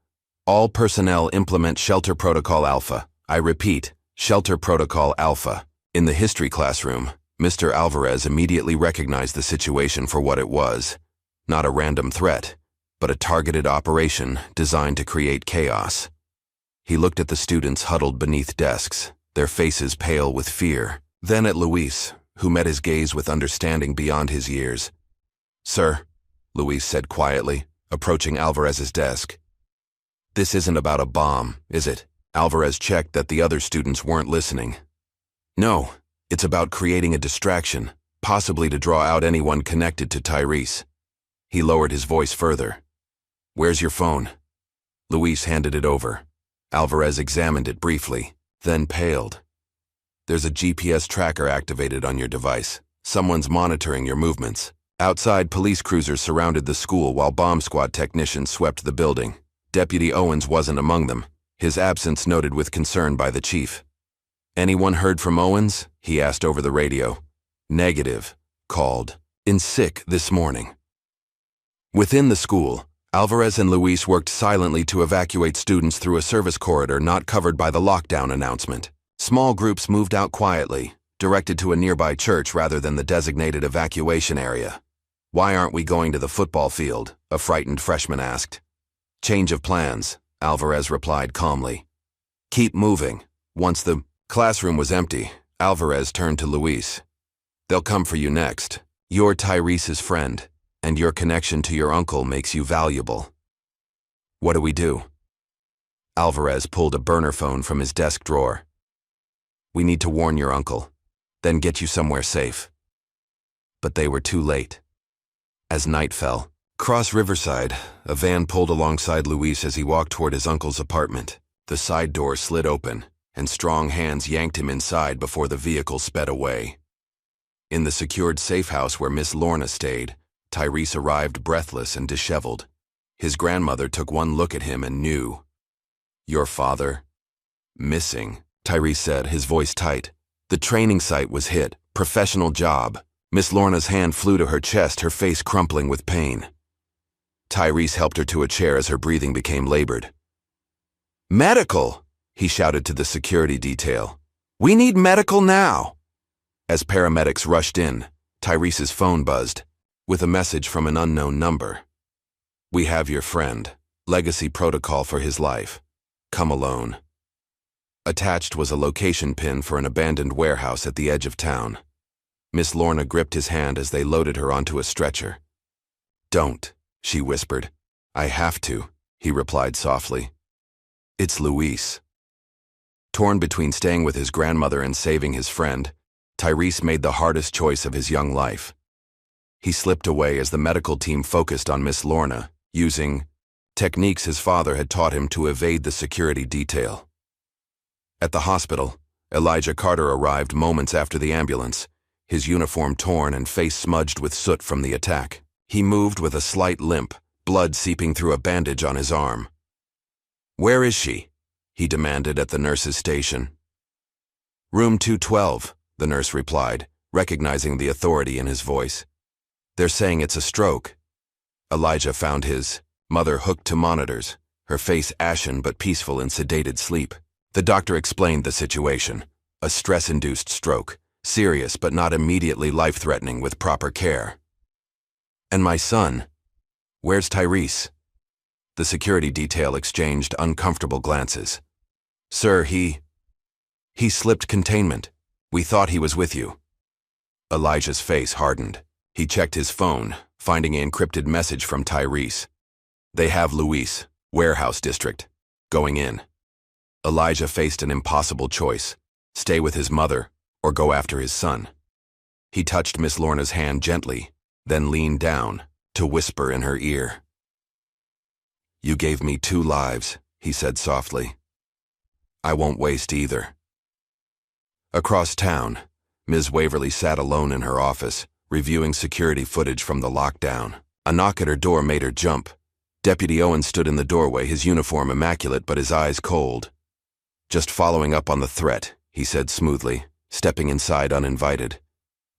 A: All personnel implement Shelter Protocol Alpha. I repeat, Shelter Protocol Alpha. In the history classroom, Mr. Alvarez immediately recognized the situation for what it was. Not a random threat, but a targeted operation designed to create chaos. He looked at the students huddled beneath desks, their faces pale with fear. Then at Luis, who met his gaze with understanding beyond his years. "Sir," Luis said quietly, approaching Alvarez's desk. "This isn't about a bomb, is it?" Alvarez checked that the other students weren't listening. "No, it's about creating a distraction, possibly to draw out anyone connected to Tyrese." He lowered his voice further. "Where's your phone?" Luis handed it over. Alvarez examined it briefly, then paled. "There's a GPS tracker activated on your device. Someone's monitoring your movements." Outside, police cruisers surrounded the school while bomb squad technicians swept the building. Deputy Owens wasn't among them, his absence noted with concern by the chief. "Anyone heard from Owens?" he asked over the radio. "Negative," called. "In sick this morning." Within the school, Alvarez and Luis worked silently to evacuate students through a service corridor not covered by the lockdown announcement. Small groups moved out quietly, directed to a nearby church rather than the designated evacuation area. "Why aren't we going to the football field?" a frightened freshman asked. "Change of plans," Alvarez replied calmly. "Keep moving." Once the classroom was empty, Alvarez turned to Luis. "They'll come for you next. You're Tyrese's friend, and your connection to your uncle makes you valuable." "What do we do?" Alvarez pulled a burner phone from his desk drawer. "We need to warn your uncle, then get you somewhere safe." But they were too late. As night fell, across Riverside, a van pulled alongside Luis as he walked toward his uncle's apartment. The side door slid open, and strong hands yanked him inside before the vehicle sped away. In the secured safe house where Miss Lorna stayed, Tyrese arrived breathless and disheveled. His grandmother took one look at him and knew. "Your father? Missing," Tyrese said, his voice tight. "The training site was hit. Professional job." Miss Lorna's hand flew to her chest, her face crumpling with pain. Tyrese helped her to a chair as her breathing became labored. "Medical!" he shouted to the security detail. "We need medical now!" As paramedics rushed in, Tyrese's phone buzzed, with a message from an unknown number. "We have your friend. Legacy protocol for his life. Come alone." Attached was a location pin for an abandoned warehouse at the edge of town. Miss Lorna gripped his hand as they loaded her onto a stretcher. "Don't," she whispered. "I have to," he replied softly. "It's Luis." Torn between staying with his grandmother and saving his friend, Tyrese made the hardest choice of his young life. He slipped away as the medical team focused on Miss Lorna, using techniques his father had taught him to evade the security detail. At the hospital, Elijah Carter arrived moments after the ambulance, his uniform torn and face smudged with soot from the attack. He moved with a slight limp, blood seeping through a bandage on his arm. "Where is she?" he demanded at the nurse's station. "Room 212, the nurse replied, recognizing the authority in his voice. "They're saying it's a stroke." Elijah found his mother hooked to monitors, her face ashen but peaceful in sedated sleep. The doctor explained the situation. A stress-induced stroke, serious but not immediately life-threatening with proper care. "And my son? Where's Tyrese?" The security detail exchanged uncomfortable glances. "Sir, he slipped containment. We thought he was with you." Elijah's face hardened. He checked his phone, finding an encrypted message from Tyrese. "They have Luis, warehouse district. Going in." Elijah faced an impossible choice: stay with his mother or go after his son. He touched Miss Lorna's hand gently, then leaned down, to whisper in her ear. "You gave me 2 lives," he said softly. "I won't waste either." Across town, Ms. Waverly sat alone in her office, reviewing security footage from the lockdown. A knock at her door made her jump. Deputy Owens stood in the doorway, his uniform immaculate but his eyes cold. "Just following up on the threat," he said smoothly, stepping inside uninvited.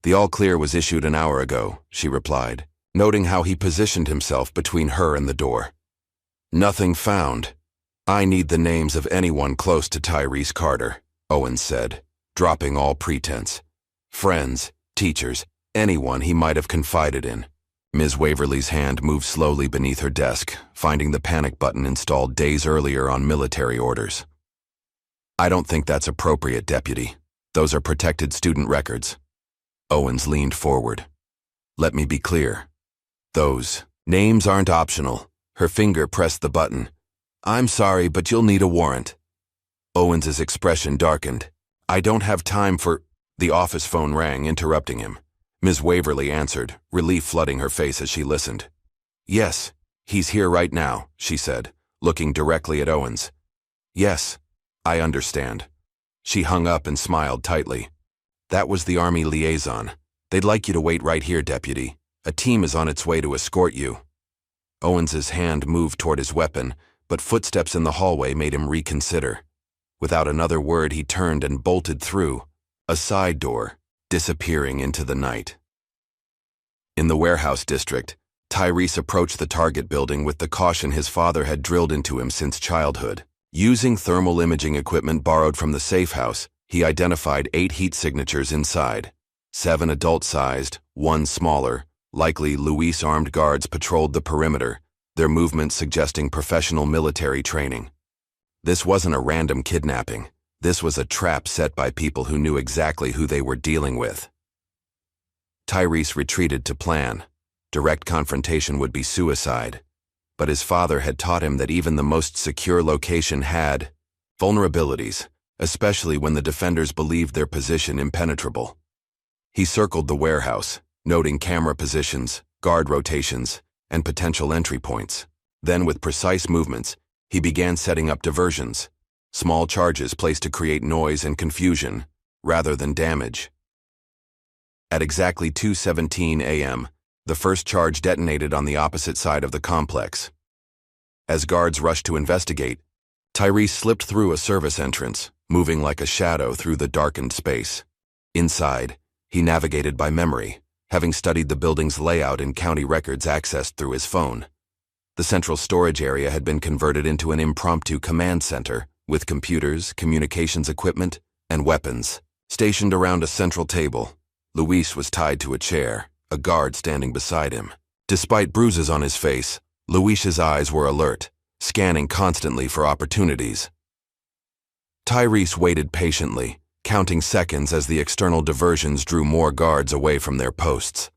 A: "The all-clear was issued an hour ago," she replied, noting how he positioned himself between her and the door. "Nothing found. I need the names of anyone close to Tyrese Carter," Owens said, dropping all pretense. "Friends, teachers, anyone he might have confided in." Ms. Waverly's hand moved slowly beneath her desk, finding the panic button installed days earlier on military orders. "I don't think that's appropriate, Deputy. Those are protected student records." Owens leaned forward. "Let me be clear. Those names aren't optional." Her finger pressed the button. "I'm sorry, but you'll need a warrant." Owens's expression darkened. "I don't have time for—" The office phone rang, interrupting him. Ms. Waverly answered, relief flooding her face as she listened. "Yes, he's here right now," she said, looking directly at Owens. "Yes, I understand." She hung up and smiled tightly. "That was the Army liaison. They'd like you to wait right here, Deputy. A team is on its way to escort you." Owens's hand moved toward his weapon, but footsteps in the hallway made him reconsider. Without another word, he turned and bolted through a side door, disappearing into the night. In the warehouse district, Tyrese approached the target building with the caution his father had drilled into him since childhood. Using thermal imaging equipment borrowed from the safe house, he identified 8 heat signatures inside. 7 adult-sized, 1 smaller. Likely Luis armed guards patrolled the perimeter, their movements suggesting professional military training. This wasn't a random kidnapping. This was a trap set by people who knew exactly who they were dealing with. Tyrese retreated to plan. Direct confrontation would be suicide. But his father had taught him that even the most secure location had vulnerabilities, especially when the defenders believed their position impenetrable. He circled the warehouse, noting camera positions, guard rotations, and potential entry points. Then, with precise movements, he began setting up diversions, small charges placed to create noise and confusion, rather than damage. At exactly 2:17 a.m., the first charge detonated on the opposite side of the complex. As guards rushed to investigate, Tyrese slipped through a service entrance, moving like a shadow through the darkened space. Inside, he navigated by memory, having studied the building's layout and county records accessed through his phone. The central storage area had been converted into an impromptu command center, with computers, communications equipment, and weapons. Stationed around a central table, Luis was tied to a chair, a guard standing beside him. Despite bruises on his face, Luis's eyes were alert, scanning constantly for opportunities. Tyrese waited patiently, counting seconds as the external diversions drew more guards away from their posts.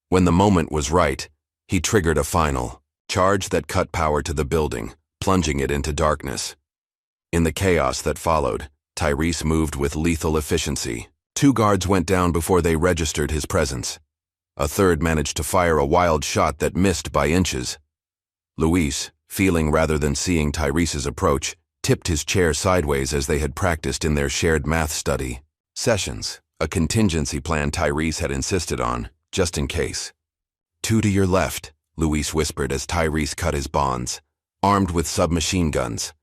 A: When the moment was right, he triggered a final charge that cut power to the building, plunging it into darkness. In the chaos that followed, Tyrese moved with lethal efficiency. 2 guards went down before they registered his presence. A third managed to fire a wild shot that missed by inches. Luis, feeling rather than seeing Tyrese's approach, tipped his chair sideways as they had practiced in their shared math study sessions, a contingency plan Tyrese had insisted on, just in case. 2 to your left, Luis whispered as Tyrese cut his bonds, armed with submachine guns.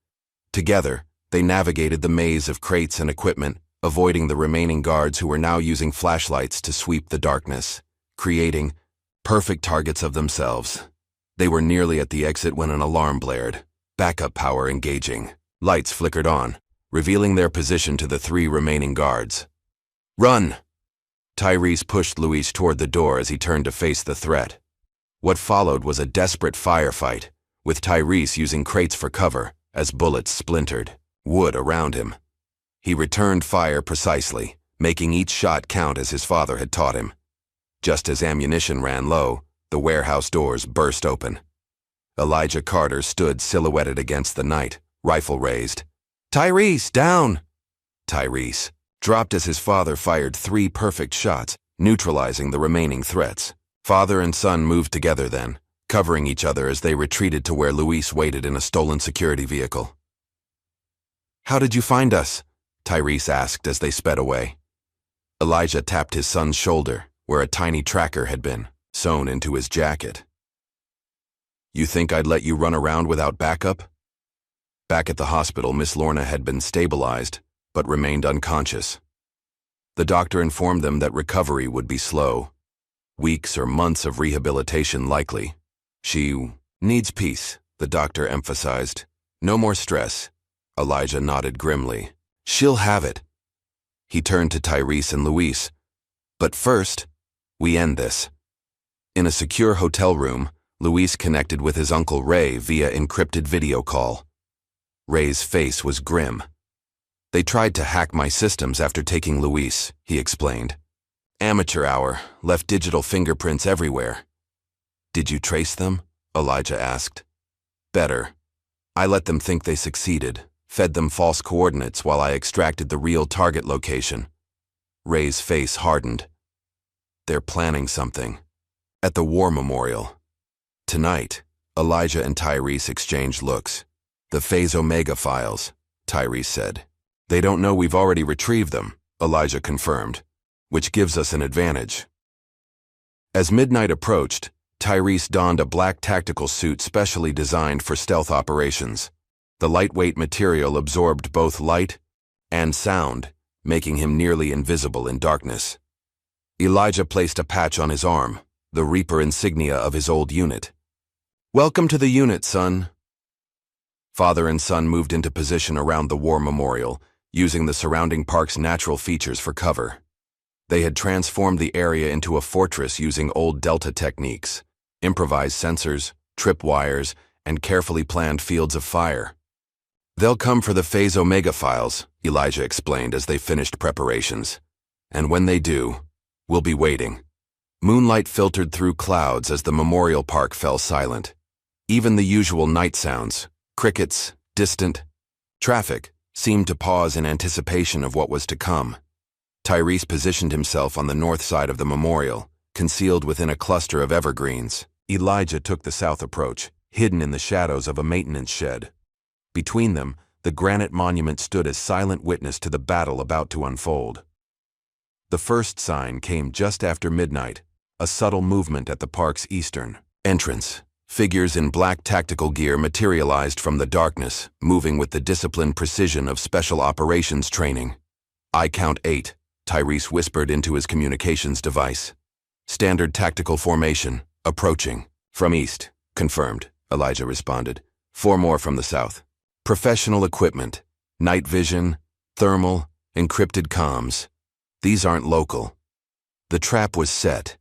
A: Together, they navigated the maze of crates and equipment, avoiding the remaining guards who were now using flashlights to sweep the darkness, creating perfect targets of themselves. They were nearly at the exit when an alarm blared, backup power engaging. Lights flickered on, revealing their position to the 3 remaining guards. "Run!" Tyrese pushed Luis toward the door as he turned to face the threat. What followed was a desperate firefight, with Tyrese using crates for cover as bullets splintered wood around him. He returned fire precisely, making each shot count as his father had taught him. Just as ammunition ran low, the warehouse doors burst open. Elijah Carter stood silhouetted against the night, rifle raised. "Tyrese, down!" Tyrese dropped as his father fired 3 perfect shots, neutralizing the remaining threats. Father and son moved together then, covering each other as they retreated to where Luis waited in a stolen security vehicle. "How did you find us?" Tyrese asked as they sped away. Elijah tapped his son's shoulder, where a tiny tracker had been, sewn into his jacket. "You think I'd let you run around without backup?" Back at the hospital, Miss Lorna had been stabilized, but remained unconscious. The doctor informed them that recovery would be slow. Weeks or months of rehabilitation likely. "She needs peace," the doctor emphasized. "No more stress." Elijah nodded grimly. "She'll have it." He turned to Tyrese and Luis. "But first, we end this." In a secure hotel room, Luis connected with his Uncle Ray via encrypted video call. Ray's face was grim. "They tried to hack my systems after taking Luis," he explained. "Amateur hour, left digital fingerprints everywhere." "Did you trace them?" Elijah asked. "Better. I let them think they succeeded, fed them false coordinates while I extracted the real target location." Ray's face hardened. "They're planning something. At the War Memorial." Tonight, Elijah and Tyrese exchanged looks. "The Phase Omega files," Tyrese said. "They don't know we've already retrieved them," Elijah confirmed, "which gives us an advantage." As midnight approached, Tyrese donned a black tactical suit specially designed for stealth operations. The lightweight material absorbed both light and sound, making him nearly invisible in darkness. Elijah placed a patch on his arm, the Reaper insignia of his old unit. "Welcome to the unit, son." Father and son moved into position around the War Memorial, using the surrounding park's natural features for cover. They had transformed the area into a fortress using old Delta techniques, improvised sensors, tripwires, and carefully planned fields of fire. "They'll come for the Phase Omega files," Elijah explained as they finished preparations. "And when they do, we'll be waiting." Moonlight filtered through clouds as the memorial park fell silent. Even the usual night sounds, crickets, distant traffic, seemed to pause in anticipation of what was to come. Tyrese positioned himself on the north side of the memorial, concealed within a cluster of evergreens. Elijah took the south approach, hidden in the shadows of a maintenance shed. Between them, the granite monument stood as silent witness to the battle about to unfold. The first sign came just after midnight, a subtle movement at the park's eastern entrance. Figures in black tactical gear materialized from the darkness, moving with the disciplined precision of special operations training. "I count 8, Tyrese whispered into his communications device. "Standard tactical formation, approaching." "From east," confirmed, Elijah responded. 4 more from the south. "Professional equipment, night vision, thermal, encrypted comms. These aren't local." The trap was set.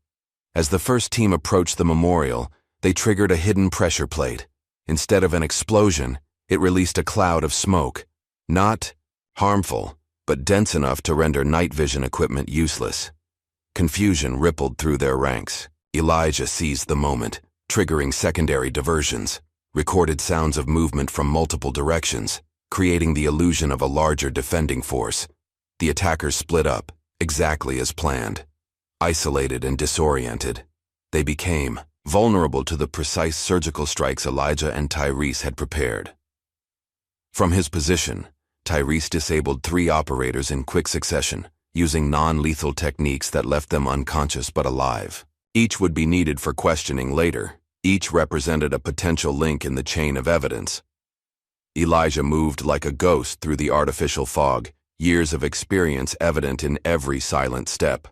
A: As the first team approached the memorial, they triggered a hidden pressure plate. Instead of an explosion, it released a cloud of smoke. Not harmful, but dense enough to render night vision equipment useless. Confusion rippled through their ranks. Elijah seized the moment, triggering secondary diversions, recorded sounds of movement from multiple directions, creating the illusion of a larger defending force. The attackers split up, exactly as planned. Isolated and disoriented, they became vulnerable to the precise surgical strikes Elijah and Tyrese had prepared. From his position, Tyrese disabled 3 operators in quick succession, using non-lethal techniques that left them unconscious but alive. Each would be needed for questioning later. Each represented a potential link in the chain of evidence. Elijah moved like a ghost through the artificial fog, years of experience evident in every silent step.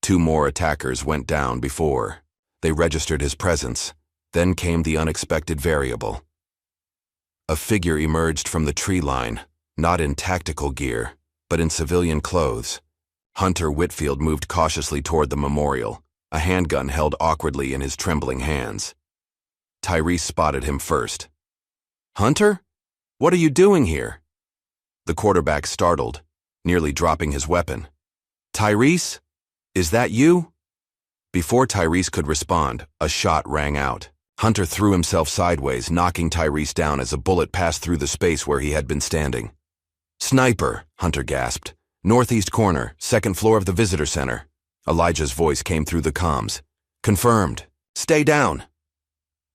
A: 2 more attackers went down before they registered his presence. Then came the unexpected variable. A figure emerged from the tree line, not in tactical gear, but in civilian clothes. Hunter Whitfield moved cautiously toward the memorial, a handgun held awkwardly in his trembling hands. Tyrese spotted him first. "Hunter? What are you doing here?" The quarterback startled, nearly dropping his weapon. "Tyrese? Is that you?" Before Tyrese could respond, a shot rang out. Hunter threw himself sideways, knocking Tyrese down as a bullet passed through the space where he had been standing. "Sniper," Hunter gasped. "Northeast corner, 2nd floor of the visitor center." Elijah's voice came through the comms. Confirmed. Stay down.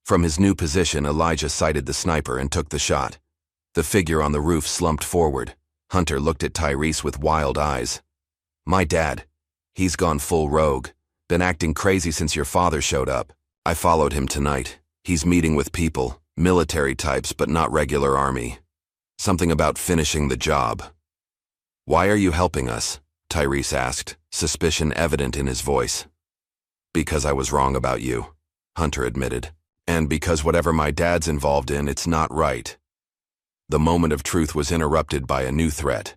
A: From his new position, Elijah sighted the sniper and took the shot. The figure on the roof slumped forward. Hunter looked at Tyrese with wild eyes. My dad. He's gone full rogue. Been acting crazy since your father showed up. I followed him tonight. He's meeting with people, military types, but not regular army. Something about finishing the job. Why are you helping us? Tyrese asked, suspicion evident in his voice. Because I was wrong about you, Hunter admitted. And because whatever my dad's involved in, it's not right. The moment of truth was interrupted by a new threat.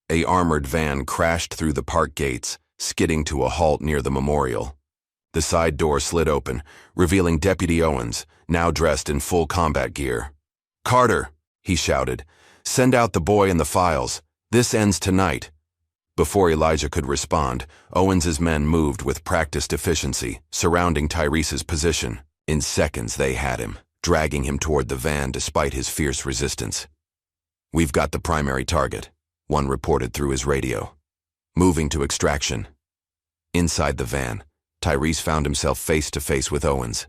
A: A armored van crashed through the park gates, skidding to a halt near the memorial. The side door slid open, revealing Deputy Owens, now dressed in full combat gear. Carter, he shouted, send out the boy and the files. This ends tonight. Before Elijah could respond, Owens's men moved with practiced efficiency, surrounding Tyrese's position. In seconds they had him, dragging him toward the van despite his fierce resistance. We've got the primary target, one reported through his radio. Moving to extraction. Inside the van, Tyrese found himself face to face with Owens.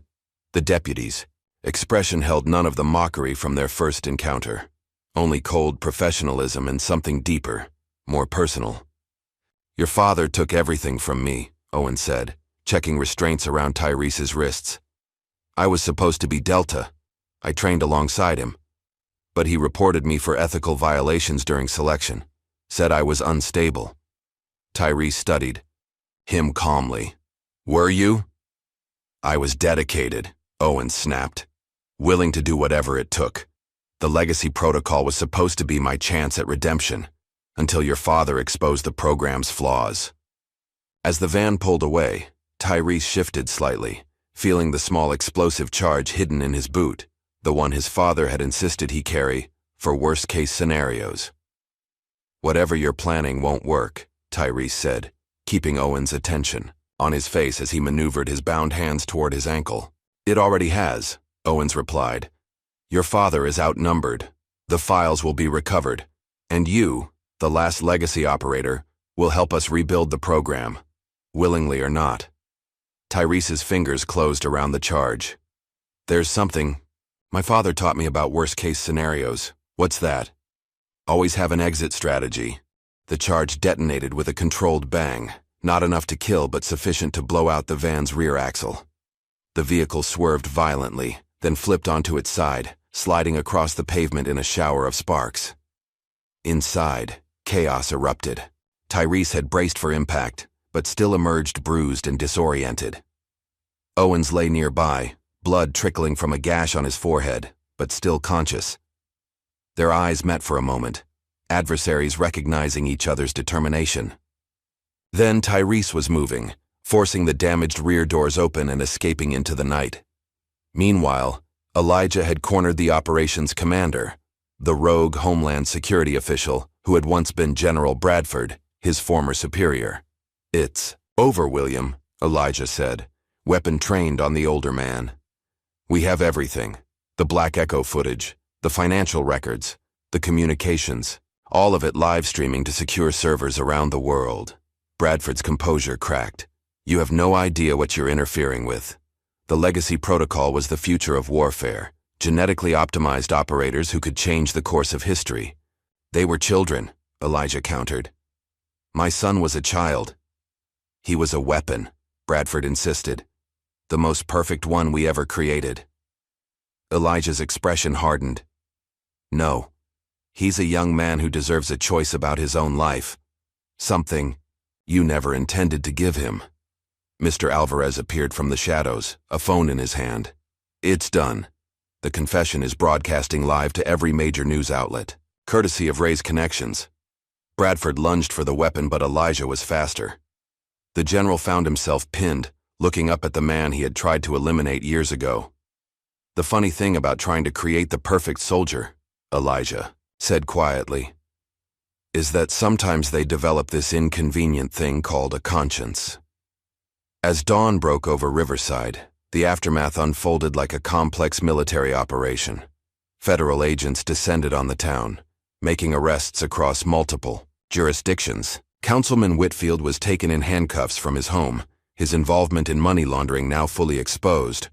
A: The deputy's expression held none of the mockery from their first encounter. Only cold professionalism and something deeper, more personal. Your father took everything from me, Owens said, checking restraints around Tyrese's wrists. I was supposed to be Delta. I trained alongside him. But he reported me for ethical violations during selection, said I was unstable. Tyrese studied him calmly. Were you? I was dedicated, Owens snapped, willing to do whatever it took. The legacy protocol was supposed to be my chance at redemption, until your father exposed the program's flaws. As the van pulled away, Tyrese shifted slightly, feeling the small explosive charge hidden in his boot, the one his father had insisted he carry for worst-case scenarios. Whatever you're planning won't work, Tyrese said, keeping Owens' attention on his face as he maneuvered his bound hands toward his ankle. It already has, Owens replied. Your father is outnumbered. The files will be recovered. And you, the last legacy operator, will help us rebuild the program, willingly or not. Tyrese's fingers closed around the charge. There's something. My father taught me about worst-case scenarios. What's that? Always have an exit strategy. The charge detonated with a controlled bang, not enough to kill but sufficient to blow out the van's rear axle. The vehicle swerved violently, then flipped onto its side, sliding across the pavement in a shower of sparks. Inside, chaos erupted. Tyrese had braced for impact, but still emerged bruised and disoriented. Owens lay nearby, blood trickling from a gash on his forehead, but still conscious. Their eyes met for a moment, adversaries recognizing each other's determination. Then Tyrese was moving, forcing the damaged rear doors open and escaping into the night. Meanwhile, Elijah had cornered the operations commander, the rogue Homeland Security official who had once been General Bradford, his former superior. It's over, William, Elijah said, weapon trained on the older man. We have everything, the Black Echo footage, the financial records, the communications, all of it live streaming to secure servers around the world. Bradford's composure cracked. You have no idea what you're interfering with. The legacy protocol was the future of warfare, genetically optimized operators who could change the course of history. They were children, Elijah countered. My son was a child. He was a weapon, Bradford insisted. The most perfect one we ever created. Elijah's expression hardened. No. He's a young man who deserves a choice about his own life. Something you never intended to give him. Mr. Alvarez appeared from the shadows, a phone in his hand. It's done. The confession is broadcasting live to every major news outlet, courtesy of Ray's connections. Bradford lunged for the weapon, but Elijah was faster. The general found himself pinned, looking up at the man he had tried to eliminate years ago. The funny thing about trying to create the perfect soldier, Elijah said quietly, is that sometimes they develop this inconvenient thing called a conscience. As dawn broke over Riverside, the aftermath unfolded like a complex military operation. Federal agents descended on the town, making arrests across multiple jurisdictions. Councilman Whitfield was taken in handcuffs from his home, his involvement in money laundering now fully exposed.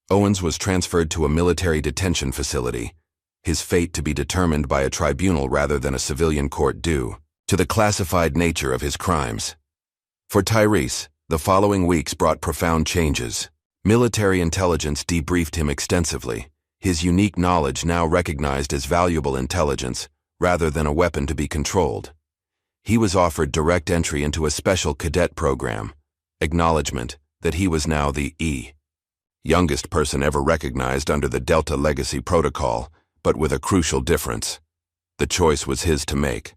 A: Owens was transferred to a military detention facility, his fate to be determined by a tribunal rather than a civilian court due to the classified nature of his crimes. For Tyrese, the following weeks brought profound changes. Military intelligence debriefed him extensively, his unique knowledge now recognized as valuable intelligence rather than a weapon to be controlled. He was offered direct entry into a special cadet program, acknowledgement that he was now the youngest person ever recognized under the Delta Legacy Protocol, but with a crucial difference. The choice was his to make.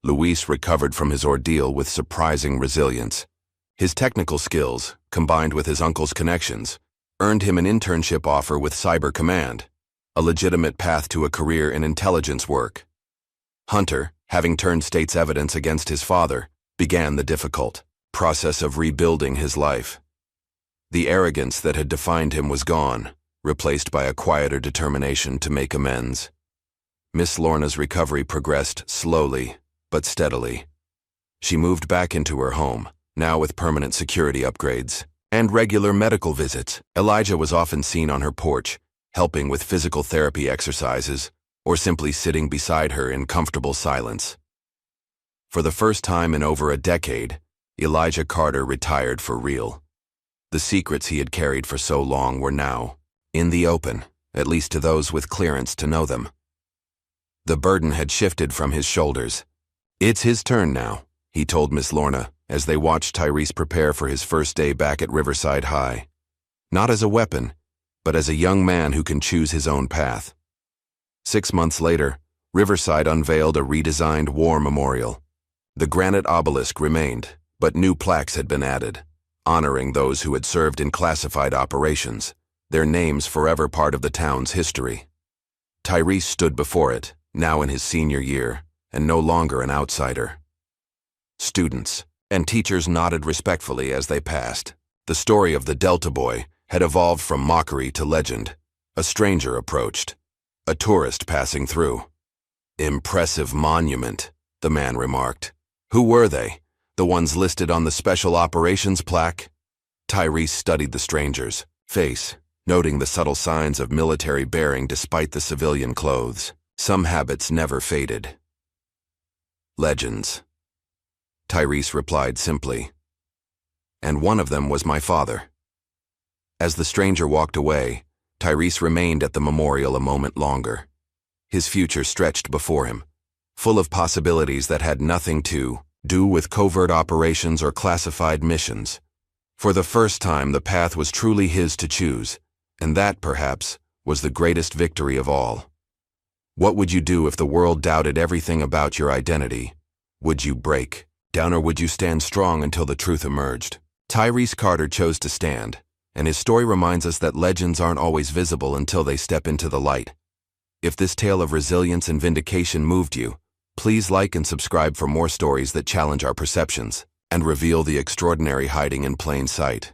A: Luis recovered from his ordeal with surprising resilience. His technical skills, combined with his uncle's connections, earned him an internship offer with Cyber Command, a legitimate path to a career in intelligence work. Hunter, having turned state's evidence against his father, began the difficult process of rebuilding his life. The arrogance that had defined him was gone, replaced by a quieter determination to make amends. Miss Lorna's recovery progressed slowly, but steadily. She moved back into her home, now with permanent security upgrades and regular medical visits. Elijah was often seen on her porch, helping with physical therapy exercises, or simply sitting beside her in comfortable silence. For the first time in over a decade, Elijah Carter retired for real. The secrets he had carried for so long were now in the open, at least to those with clearance to know them. The burden had shifted from his shoulders. "It's his turn now," he told Miss Lorna as they watched Tyrese prepare for his first day back at Riverside High. Not as a weapon, but as a young man who can choose his own path. 6 months later, Riverside unveiled a redesigned war memorial. The granite obelisk remained, but new plaques had been added, honoring those who had served in classified operations, their names forever part of the town's history. Tyrese stood before it, now in his senior year, and no longer an outsider. Students and teachers nodded respectfully as they passed. The story of the Delta Boy had evolved from mockery to legend. A stranger approached, a tourist passing through. "Impressive monument," the man remarked. "Who were they? The ones listed on the Special Operations plaque?" Tyrese studied the stranger's face, noting the subtle signs of military bearing despite the civilian clothes. Some habits never faded. "Legends," Tyrese replied simply. "And one of them was my father." As the stranger walked away, Tyrese remained at the memorial a moment longer. His future stretched before him, full of possibilities that had nothing to do with covert operations or classified missions. For the first time, the path was truly his to choose, and that, perhaps, was the greatest victory of all. What would you do if the world doubted everything about your identity? Would you break down, or would you stand strong until the truth emerged? Tyrese Carter chose to stand, and his story reminds us that legends aren't always visible until they step into the light. If this tale of resilience and vindication moved you, please like and subscribe for more stories that challenge our perceptions and reveal the extraordinary hiding in plain sight.